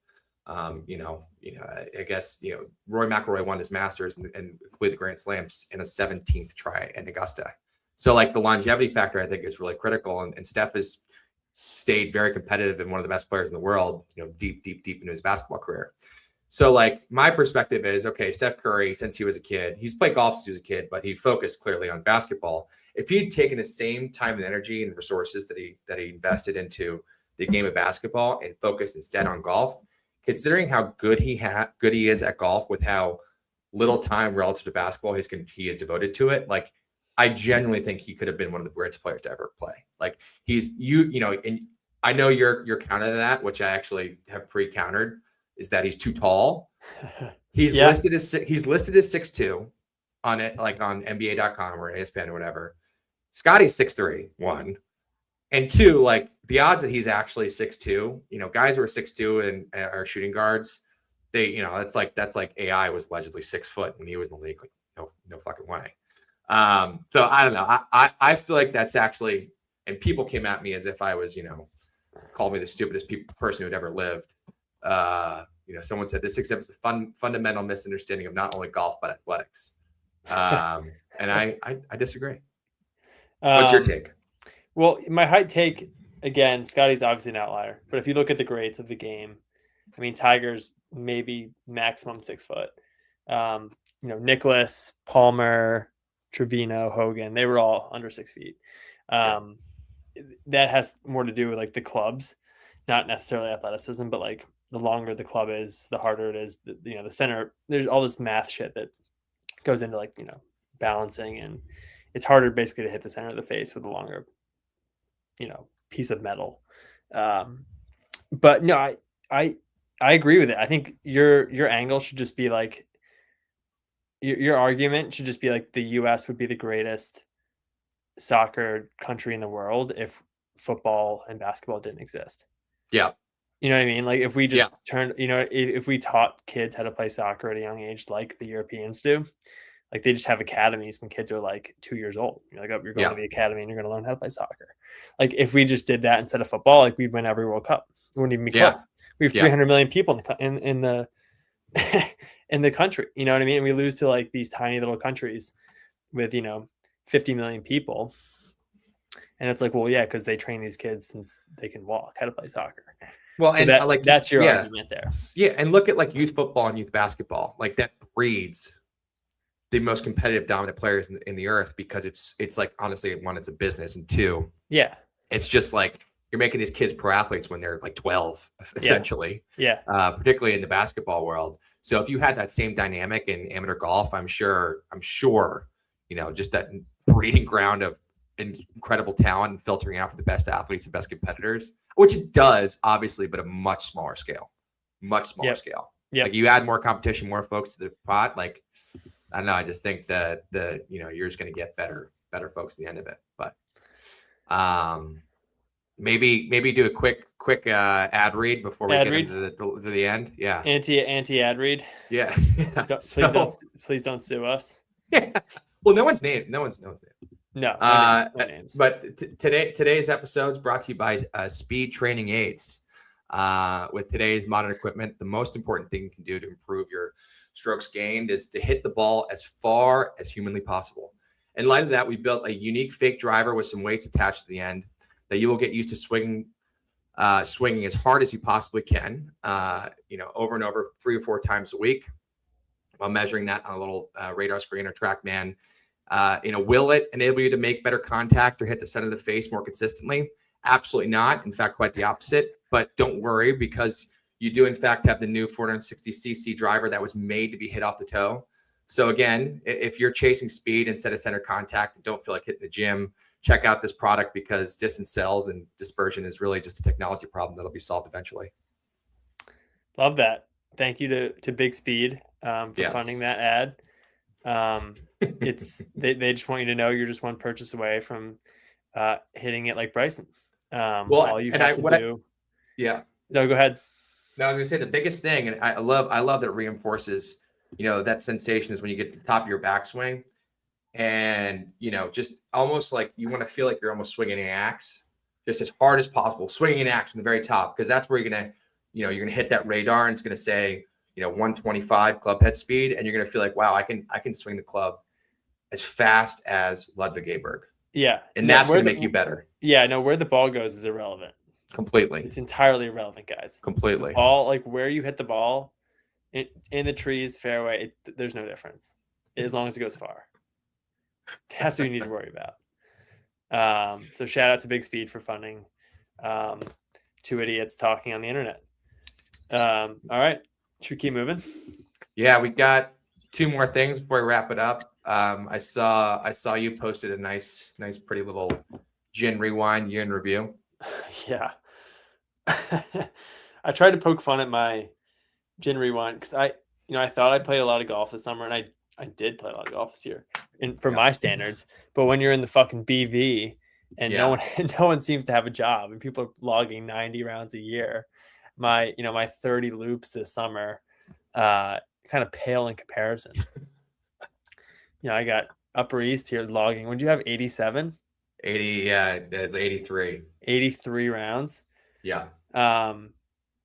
I guess, Roy McIlroy won his Masters and completed the Grand Slams in a 17th try in Augusta. So like the longevity factor, I think, is really critical. And Steph has stayed very competitive and one of the best players in the world, deep into his basketball career. So like my perspective is, okay, Steph Curry, since he was a kid, he's played golf since he was a kid, but he focused clearly on basketball. If he'd taken the same time and energy and resources that he invested into the game of basketball and focused instead on golf, considering how good he is at golf with how little time relative to basketball he is devoted to it, like I genuinely think he could have been one of the greatest players to ever play. Like and I know your counter to that, which I actually have pre-countered, is that he's too tall. He's listed as 6'2" on it, like on NBA.com or ESPN or whatever. Scotty's 6'3", 1. And 2, like the odds that he's actually 6'2", guys who are 6'2" and are shooting guards, they, that's like AI was allegedly 6 foot when he was in the league. Like no fucking way. So I don't know. I feel like that's actually, and people came at me as if I was, called me the stupidest person who'd ever lived. Someone said this exhibits a fundamental misunderstanding of not only golf but athletics. And I disagree. What's your take? Well, my height take, again, Scotty's obviously an outlier, but if you look at the grades of the game, I mean, Tiger's maybe maximum 6 foot. Nicholas, Palmer, Trevino, Hogan, they were all under 6 feet. That has more to do with like the clubs, not necessarily athleticism, but like the longer the club is, the harder it is. The center, there's all this math shit that goes into like, balancing, and it's harder basically to hit the center of the face with a longer, piece of metal. But no, I agree with it. I think your angle should just be like, your argument should just be like the US would be the greatest soccer country in the world if football and basketball didn't exist. Yeah. You know what I mean? Like if we just turned, if we taught kids how to play soccer at a young age, like the Europeans do, like they just have academies when kids are like 2 years old. You're like, oh, you're going to the academy and you're going to learn how to play soccer. Like if we just did that instead of football, like we'd win every World Cup. It wouldn't even be close. We have 300 million people in the in the country. You know what I mean? And we lose to like these tiny little countries with 50 million people. And it's like, well, yeah, because they train these kids since they can walk how to play soccer. Well, so that's your argument there. Yeah, and look at like youth football and youth basketball. Like that breeds the most competitive dominant players in the earth, because it's like, honestly, one, it's a business, and two, Yeah. it's just like you're making these kids pro athletes when they're like 12, essentially. Yeah. Particularly in the basketball world. So if you had that same dynamic in amateur golf, I'm sure, just that breeding ground of incredible talent and filtering out for the best athletes and best competitors, which it does, obviously, but a much smaller scale. Yeah. Like, you add more competition, more folks to the pot. Like, I don't know. I just think that you're just going to get better folks at the end of it. But maybe do a quick ad read before we get into the end. Yeah. Anti ad read. Yeah. Please don't sue us. Yeah. Well, no one's name. No one's name. No names. But today's episode is brought to you by Speed Training Aids. With today's modern equipment, the most important thing you can do to improve your strokes gained is to hit the ball as far as humanly possible. In light of that, we built a unique fake driver with some weights attached to the end that you will get used to swinging as hard as you possibly can, over and over 3 or 4 times a week, while measuring that on a little radar screen or TrackMan. Will it enable you to make better contact or hit the center of the face more consistently? Absolutely not. In fact, quite the opposite. But don't worry, because you do, in fact, have the new 460cc driver that was made to be hit off the toe. So again, if you're chasing speed instead of center contact and don't feel like hitting the gym, check out this product, because distance sells and dispersion is really just a technology problem that'll be solved eventually. Love that. Thank you to Big Speed for funding that ad. They just want you to know you're just one purchase away from hitting it like Bryson. All you have to do. Yeah. No, go ahead. No, I was gonna say the biggest thing, and I love that it reinforces, that sensation, is when you get to the top of your backswing, and just almost like you want to feel like you're almost swinging an axe, just as hard as possible, swinging an axe from the very top, because that's where you're gonna hit that radar, and it's gonna say 125 club head speed, and you're gonna feel like, wow, I can swing the club as fast as Ludwig Aberg. Yeah, and that's gonna make you better. Yeah, no, where the ball goes is irrelevant. Completely. It's entirely irrelevant, guys. Completely. All like where you hit the ball in the trees, fairway, there's no difference as long as it goes far. That's what you need to worry about. So shout out to Big Speed for funding 2 idiots talking on the internet. All right, should we keep moving? Yeah, we got 2 more things before we wrap it up. I saw you posted a nice pretty little GHIN Rewind year in review. Yeah. I tried to poke fun at my GHIN Rewind because I thought I played a lot of golf this summer, and I did play a lot of golf this year, and for my standards. But when you're in the fucking BV and no one seems to have a job, and people are logging 90 rounds a year, my 30 loops this summer kind of pale in comparison. I got Upper East here logging. Would you have 87? 80, yeah, there's 83. 83 rounds. Yeah.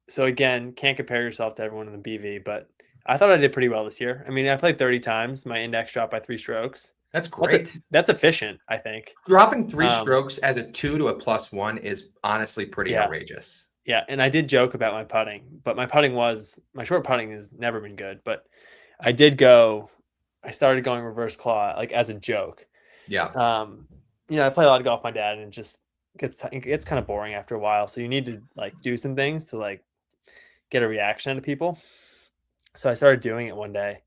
So again, can't compare yourself to everyone in the BV, but I thought I did pretty well this year. I mean, I played 30 times. My index dropped by 3 strokes. That's great. That's efficient, I think. Dropping 3 strokes as a 2 to a +1 is honestly pretty outrageous. Yeah, and I did joke about my putting, but my short putting has never been good. But I started going reverse claw like as a joke. Yeah. I play a lot of golf with my dad, and it just gets kind of boring after a while. So you need to like do some things to like get a reaction out of people. So I started doing it one day,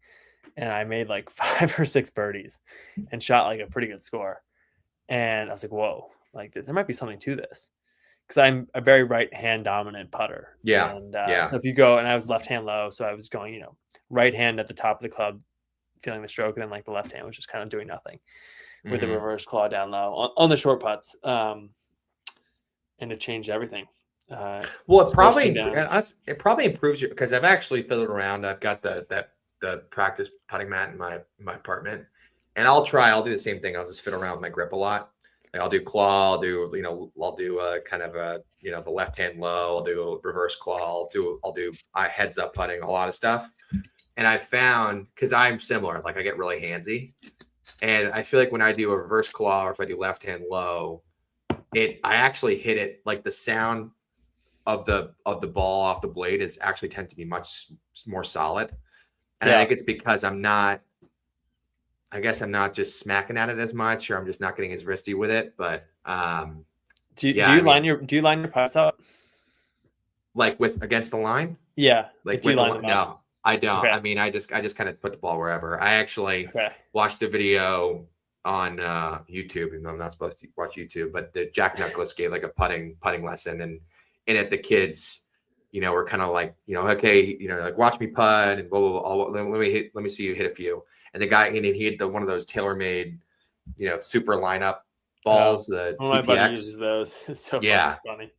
and I made like 5 or 6 birdies and shot like a pretty good score. And I was like, whoa, like there might be something to this, because I'm a very right hand dominant putter. Yeah. And so if you go, and I was left hand low, so I was going, right hand at the top of the club, feeling the stroke, and then like the left hand was just kind of doing nothing with the reverse claw down low on the short putts. And it changed everything. Well, it probably improves you, because I've actually fiddled around. I've got the practice putting mat in my apartment, and I'll do the same thing. I'll just fiddle around with my grip a lot. Like I'll do claw, I'll do kind of the left hand low, I'll do reverse claw, I'll do heads up putting, a lot of stuff. And I found, because I'm similar, like I get really handsy, and I feel like when I do a reverse claw or if I do left hand low, I actually hit it, like the sound of the ball off the blade tends to be much more solid. And I think it's because I'm not I guess I'm not just smacking at it as much, or I'm just not getting as wristy with it. But yeah, I mean, do you line your putts up? like with against the line, Yeah, like like do you with the line line. them up? No, I don't. Okay, I mean, I just kind of put the ball wherever. I actually okay. watched a video on YouTube, even though I'm not supposed to watch YouTube, but the Jack Nicklaus gave like a putting lesson, and in it the kids, were kind of like, okay, like watch me putt and blah blah blah. Let me see you hit a few. And the guy, and he had one of those tailor-made, super lineup balls, the One of my buddy TPX. uses those. It's so fucking Yeah. funny.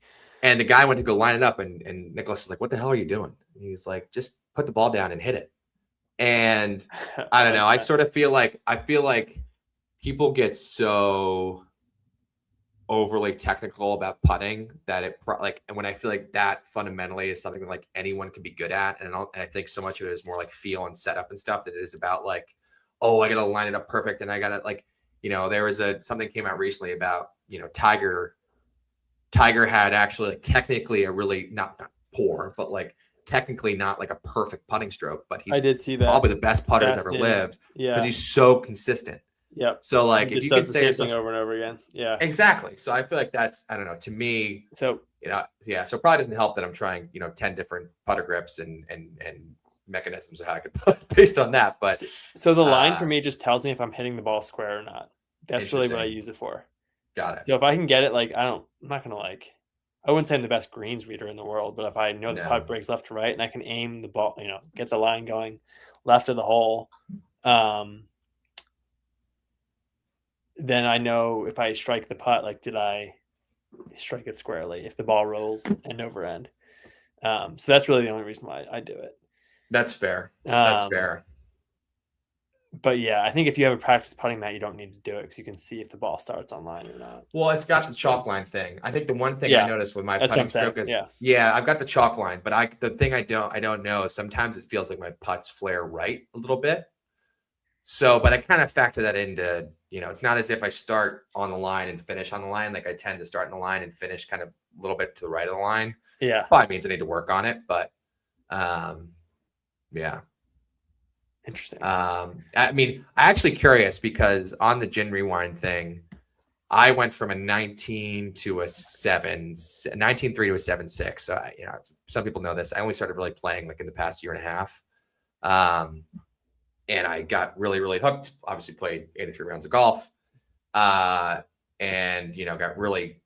And the guy went to go line it up, and Nicholas is like, "What the hell are you doing?" And he's like, "Just put the ball down and hit it." And I I don't know. like I that. sort of feel like people get so overly technical about putting that and when I feel like that fundamentally is something that like anyone can be good at, and I think so much of it is more like feel and setup and stuff that it is about like, oh, I gotta line it up perfect, and I gotta like, there was something came out recently about Tiger had actually like technically a really not poor, but like technically not like a perfect putting stroke, but he's I did see that. probably the best putters ever Fascinating. lived because Yeah. he's so consistent. Yep. So He like if just you could does the say same it's thing over and over again. Yeah. exactly. So I feel like that's, I don't know, to me, So yeah. So it probably doesn't help that I'm trying, 10 different putter grips and mechanisms of how I could put based on that. But so the line for me just tells me if I'm hitting the ball square or not. That's really what I interesting. use it for. Got it. So if I can get it, like I'm not gonna like, I wouldn't say I'm the best greens reader in the world, but if I know the No. putt breaks left to right and I can aim the ball, get the line going left of the hole, um, then I know if I strike the putt, like did I strike it squarely? If the ball rolls end over end, so that's really the only reason why I do it. That's fair. That's Um, fair. but yeah, I think if you have a practice putting mat, you don't need to do it because you can see if the ball starts on line or not. Well, it's got the chalk line thing. I think the one thing I Yeah, noticed with my that's what putting I'm saying. stroke is, Yeah. yeah, I've got the chalk line, but the thing I don't know is sometimes it feels like my putts flare right a little bit. So, but I kind of factor that into, it's not as if I start on the line and finish on the line. Like I tend to start in the line and finish kind of a little bit to the right of the line. Yeah. Probably means I need to work on it, but yeah. Interesting. I mean, I'm actually curious because on the GHIN rewind thing, I went from a 19 to a 19.3 to a 7.6. So, some people know this. I only started really playing like in the past year and a half. And I got really, really hooked. Obviously played 83 rounds of golf. And, got really,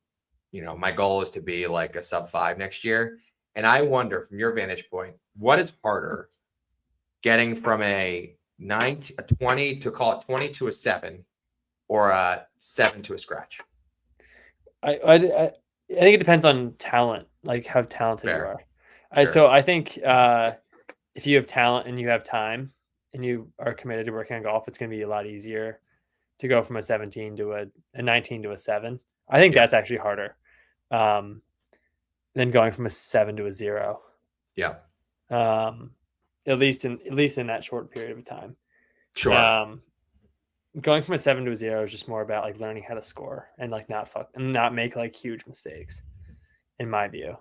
my goal is to be like a sub 5 next year. And I wonder from your vantage point, what is harder, getting from a 20 to call it 20 to a 7 or a 7 to a scratch? I think it depends on talent, like how talented you Fair. are. Sure. So I think if you have talent and you have time and you are committed to working on golf, it's going to be a lot easier to go from a 17 to a 19 to a 7. I think that's actually harder than going from a 7 to a 0. Yeah. At least in that short period of time. Sure. Going from a 7 to a 0 is just more about like learning how to score and like not make like huge mistakes, in my view.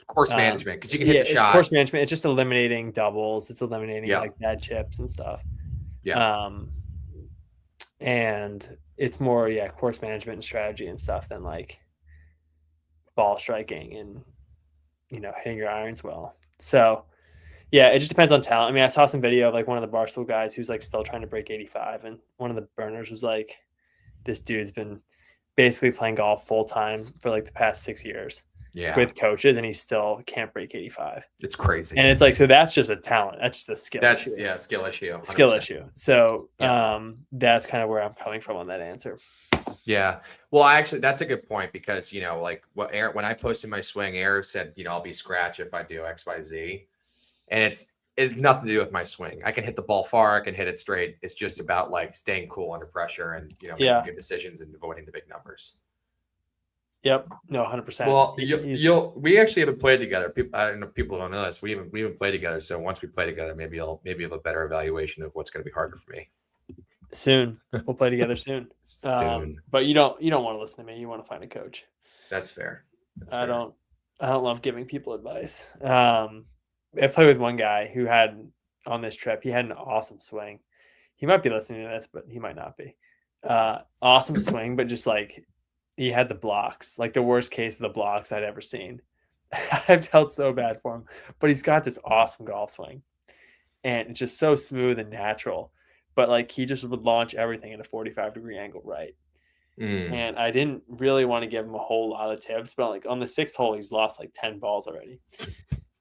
Course management, because you can Yeah, hit the it's shots. course management. It's just eliminating doubles. It's eliminating Yeah. like bad chips and stuff. Yeah. And it's more course management and strategy and stuff than like ball striking and hitting your irons well. So yeah, it just depends on talent. I mean, I saw some video of like one of the Barstool guys who's like still trying to break 85, and one of the burners was like, "This dude's been basically playing golf full time for like the past 6 years with coaches, and he still can't break 85." It's crazy. And it's like, so that's just a talent. That's just a skill issue. Yeah, skill issue. 100%. Skill issue. So that's kind of where I'm coming from on that answer. Yeah. Well, actually, that's a good point because, like when I posted my swing, Air said, I'll be scratch if I do X, Y, Z. And it's nothing to do with my swing. I can hit the ball far. I can hit it straight. It's just about like staying cool under pressure and, making good decisions and avoiding the big numbers. Yep. No, 100%. Well, we actually haven't played together. I don't know if people don't know this. We haven't played together. So once we play together, maybe you'll have a better evaluation of what's going to be harder for me. Soon. We'll play together soon. But you don't want to listen to me. You want to find a coach. That's fair. I don't love giving people advice. I played with one guy who had on this trip, he had an awesome swing. He might be listening to this, but he might not be. Awesome swing, but just like he had the blocks, like the worst case of the blocks I'd ever seen. I felt so bad for him, but he's got this awesome golf swing, and it's just so smooth and natural. But like he just would launch everything at a 45-degree angle right. Mm. And I didn't really want to give him a whole lot of tips, but like on the 6th hole, he's lost like 10 balls already.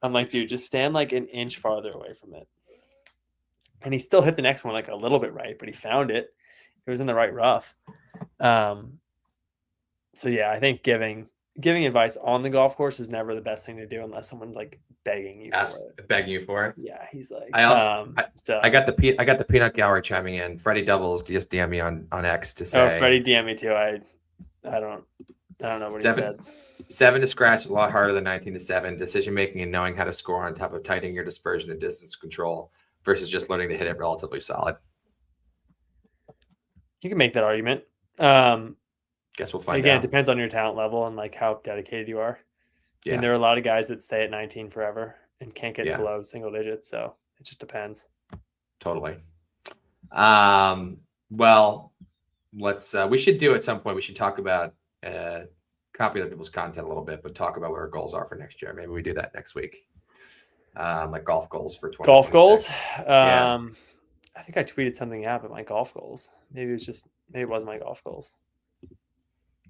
I'm like, dude, just stand like an inch farther away from it. And he still hit the next one like a little bit right, but he found it. It was in the right rough. So yeah, I think giving advice on the golf course is never the best thing to do unless someone's like begging you for it. Begging you for it. Yeah, he's like. I also I got the peanut gallery chiming in. Freddie Doubles just DM me on X to say. Oh, Freddie DM me too. I don't know what he said. 7 to scratch is a lot harder than 19 to 7. Decision making and knowing how to score on top of tightening your dispersion and distance control versus just learning to hit it relatively solid. You can make that argument. Guess we'll find again, out. It depends on your talent level and like how dedicated you are. Yeah. And there are a lot of guys that stay at 19 forever and can't get below single digits. So it just depends. Totally. Well, let's we should do at some point. We should talk about copy other people's content a little bit, but talk about what our goals are for next year. Maybe we do that next week. Like golf goals for 20. Golf goals. I think I tweeted something out about my golf goals. Maybe it wasn't my golf goals.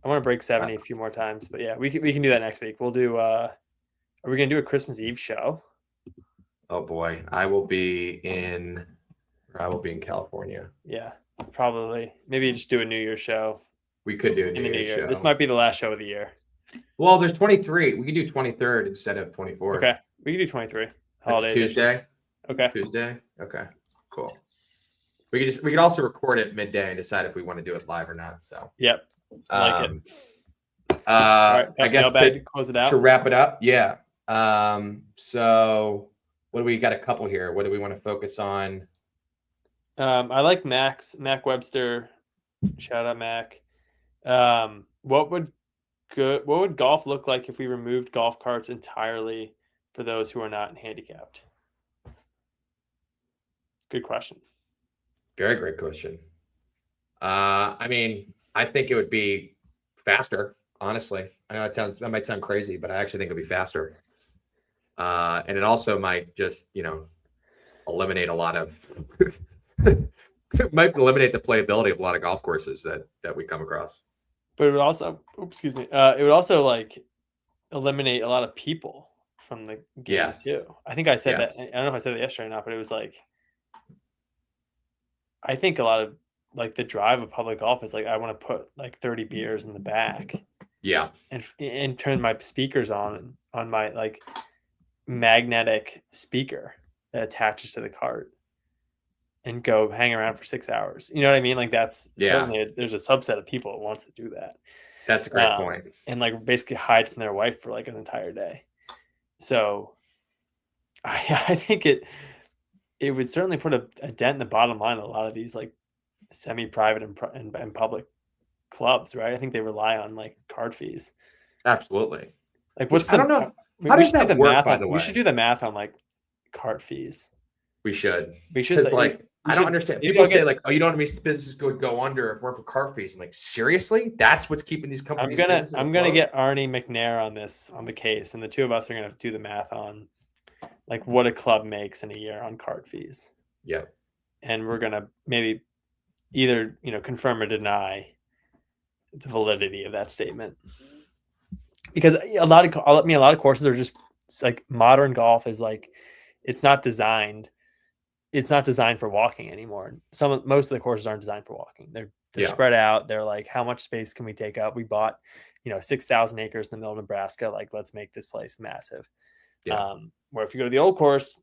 I want to break 70 a few more times, but yeah, we can do that next week. We'll do. Are we gonna do a Christmas Eve show? Oh boy, I will be in California. Yeah, probably. Maybe just do a New Year's show. We could do a New Year's show. This might be the last show of the year. Well, there's 23. We could do 23rd instead of 24th. Okay, we can do 23. Holiday Tuesday. Okay. Tuesday. Okay. Cool. We could also record it midday and decide if we want to do it live or not. So. Yep. I like it. All right, I guess to close it out. To wrap it up, yeah. So what do we got? A couple here. What do we want to focus on? I like Mac Webster. Shout out Mac. What would golf look like if we removed golf carts entirely for those who are not handicapped? Good question. Very great question. I mean, I think it would be faster, honestly. I know that might sound crazy, but I actually think it'd be faster. And it also might just, eliminate a lot of might eliminate the playability of a lot of golf courses that we come across. But it would also, it would also like eliminate a lot of people from the game too. I think I said that. I don't know if I said that yesterday or not, but it was like, I think a lot of like the drive of public golf is like, I want to put like 30 beers in the back. Yeah. And turn my speakers on my like magnetic speaker that attaches to the cart and go hang around for 6 hours. You know what I mean? Like that's certainly there's a subset of people that wants to do that. That's a great point. And like basically hide from their wife for like an entire day. So I think it would certainly put a dent in the bottom line of a lot of these like semi-private and public clubs, right? I think they rely on like card fees. Absolutely. Like I don't know. How does that work, by the way? We should do the math on like card fees. We should. Like, I don't understand. People say like, oh, you don't know how many businesses would go under if it weren't for card fees. I'm like, seriously? That's what's keeping these companies. I'm gonna get Arnie McNair on the case, and the two of us are gonna do the math on like what a club makes in a year on card fees. Yeah. And we're gonna maybe either confirm or deny the validity of that statement, because a lot of courses are just like modern golf is like it's not designed for walking anymore. Most of the courses aren't designed for walking. They're spread out. They're like, how much space can we take up? We bought 6,000 acres in the middle of Nebraska. Like, let's make this place massive. Yeah. Where if you go to the old course,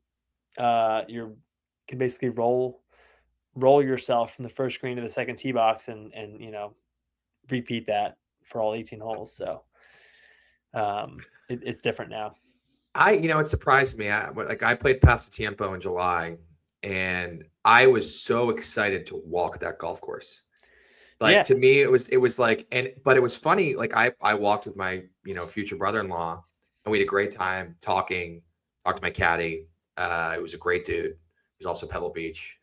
you can basically roll yourself from the first green to the second tee box and repeat that for all 18 holes. So it's different now. It surprised me. I played Pasatiempo in July, and I was so excited to walk that golf course. To me, it was like, but it was funny. Like I walked with my future brother-in-law, and we had a great time talking. Talked to my caddy. It was a great dude. He was also Pebble Beach.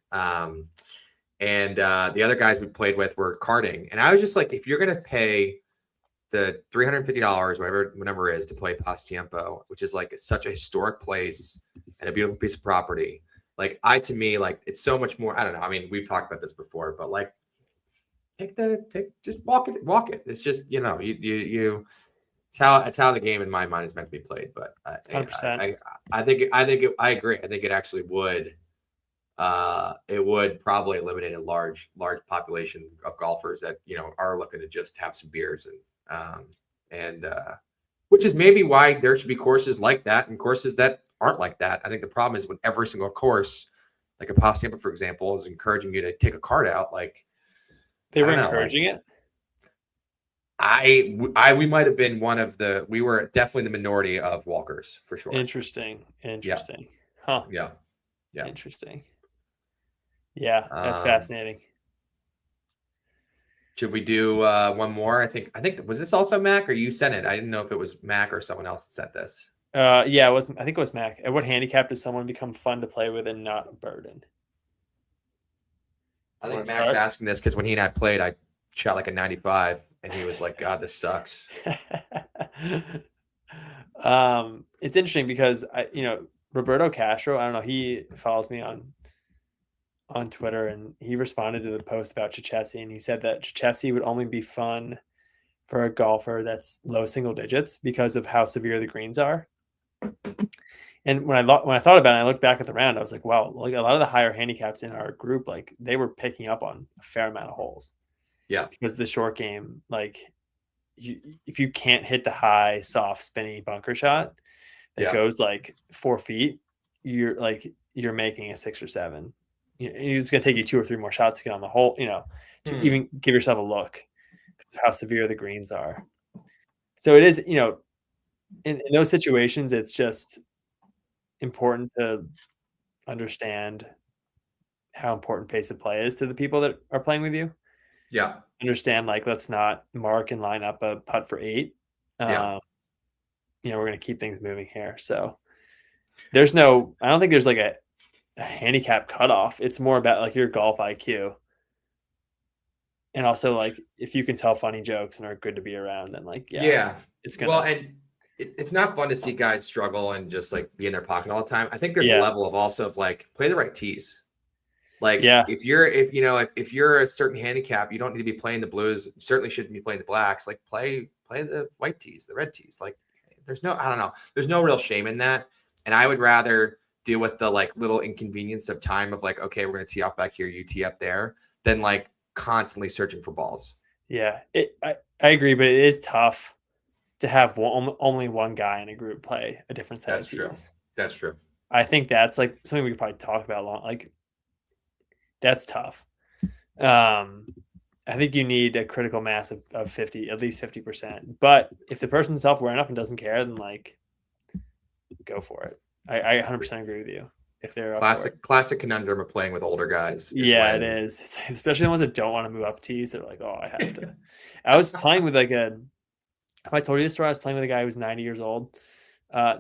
and the other guys we played with were karting. And I was just like, if you're gonna pay the $350, whatever the number is, to play Pastiempo, which is like such a historic place and a beautiful piece of property, like to me, like it's so much more. I don't know. I mean, we've talked about this before, but like just walk it. It's just, you it's how the game in my mind is meant to be played. But 100%. I agree. I think it actually would. It would probably eliminate a large population of golfers that are looking to just have some beers and which is maybe why there should be courses like that and courses that aren't like that. I think the problem is when every single course, like a Pastiempo, for example, is encouraging you to take a card out. Like they were encouraging it. We might have been we were definitely the minority of walkers for sure. Interesting. Yeah. Huh. Yeah. Interesting. Yeah, that's fascinating. Should we do one more? I think was this also Mac, or you sent it? I didn't know if it was Mac or someone else sent this. Yeah, it was. I think it was Mac. At what handicap does someone become fun to play with and not a burden? I think Mac's asking this because when he and I played, I shot like a 95, and he was like, "God, this sucks." It's interesting because Roberto Castro, I don't know, he follows me on Twitter, and he responded to the post about Chichesi, and he said that Chichesi would only be fun for a golfer that's low single digits because of how severe the greens are. And when I thought about it, I looked back at the round, I was like, wow, like a lot of the higher handicaps in our group, like they were picking up on a fair amount of holes. Yeah. Because the short game, like if you can't hit the high, soft, spinny bunker shot that goes like 4 feet, you're making a 6 or 7. It's going to take you 2 or 3 more shots to get on the hole, to even give yourself a look because of how severe the greens are. So it is, in those situations, it's just important to understand how important pace of play is to the people that are playing with you. Yeah. Understand, like, let's not mark and line up a putt for 8. We're going to keep things moving here. So I don't think there's like a handicap cutoff. It's more about like your golf IQ. And also, like, if you can tell funny jokes and are good to be around, then it's gonna. Well, and it's not fun to see guys struggle and just like be in their pocket all the time. I think there's a level of like play the right tees. Like if you're a certain handicap, you don't need to be playing the blues. You certainly shouldn't be playing the blacks. Like play the white tees, the red tees. Like there's no real shame in that. And I would rather deal with the like little inconvenience of time of like, okay, we're going to tee off back here, you tee up there, than like constantly searching for balls. Yeah, I agree, but it is tough to have only one guy in a group play a different set of tees. That's true. I think that's like something we could probably talk about long. Like that's tough. I think you need a critical mass of 50, at least 50%. But if the person's self-aware enough and doesn't care, then like go for it. I 100% agree with you. If they're classic conundrum of playing with older guys. It is, especially the ones that don't want to move up tees. They're like, oh, I have to. I was playing with have I told you this story? I was playing with a guy who was 90 years old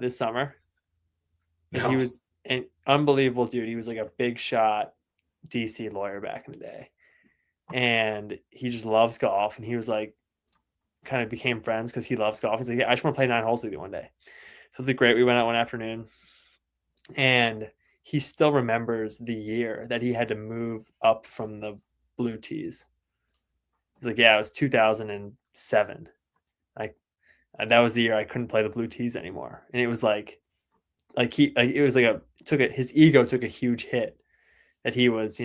this summer, and he was an unbelievable dude. He was like a big shot DC lawyer back in the day, and he just loves golf. And he was like, kind of became friends because he loves golf. He's like, yeah, I just want to play 9 holes with you one day. So it's like great. We went out one afternoon, and he still remembers the year that he had to move up from the blue tees. He's like, yeah, it was 2007. That was the year I couldn't play the blue tees anymore. And it was his ego took a huge hit that he was,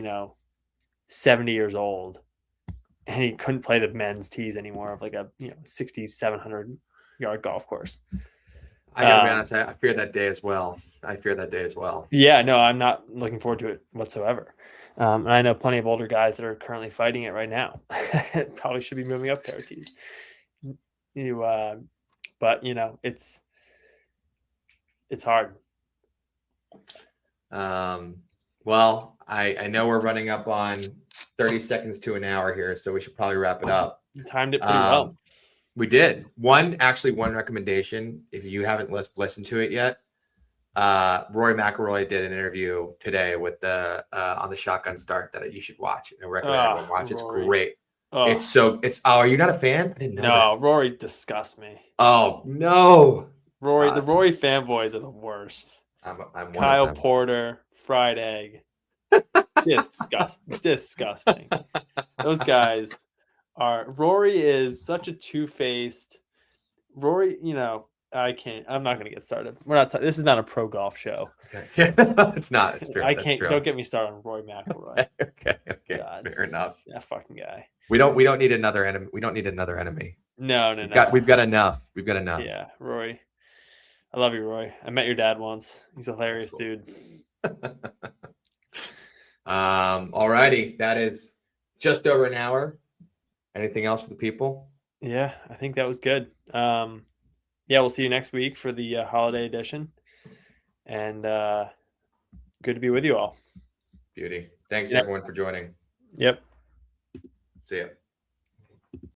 70 years old and he couldn't play the men's tees anymore of like a, 6,700 yard golf course. I gotta be honest, I fear that day as well. Yeah, no, I'm not looking forward to it whatsoever. And I know plenty of older guys that are currently fighting it right now. Probably should be moving up pair of tees. But it's hard. Well, I know we're running up on 30 seconds to an hour here, so we should probably wrap it up. You timed it pretty well. We did. One recommendation, if you haven't listened to it yet, Rory McIlroy did an interview today with the on the Shotgun Start that you should watch. I recommend everyone watch. It's Rory. great. Oh, Are you not a fan? I didn't know that. no, Rory disgusts me. Oh no. The Rory fanboys are the worst. I'm one Kyle of them. Porter, Fried Egg. Disgusting. Those guys are. Rory is such a two-faced. Rory, I'm not going to get started. We're not. This is not a pro golf show. Okay. It's not. It's true. I That's can't. true. Don't get me started on Rory McIlroy. Okay. God. Fair enough. That fucking guy. We don't need another enemy. We don't need another enemy. No. We've got enough. We've got enough. Yeah, Rory. I love you, Roy. I met your dad once. He's a hilarious Cool. dude. All righty. That is just over an hour. Anything else for the people? Yeah, I think that was good. Yeah, we'll see you next week for the holiday edition. And good to be with you all. Beauty. Thanks everyone for joining. Yep. See ya.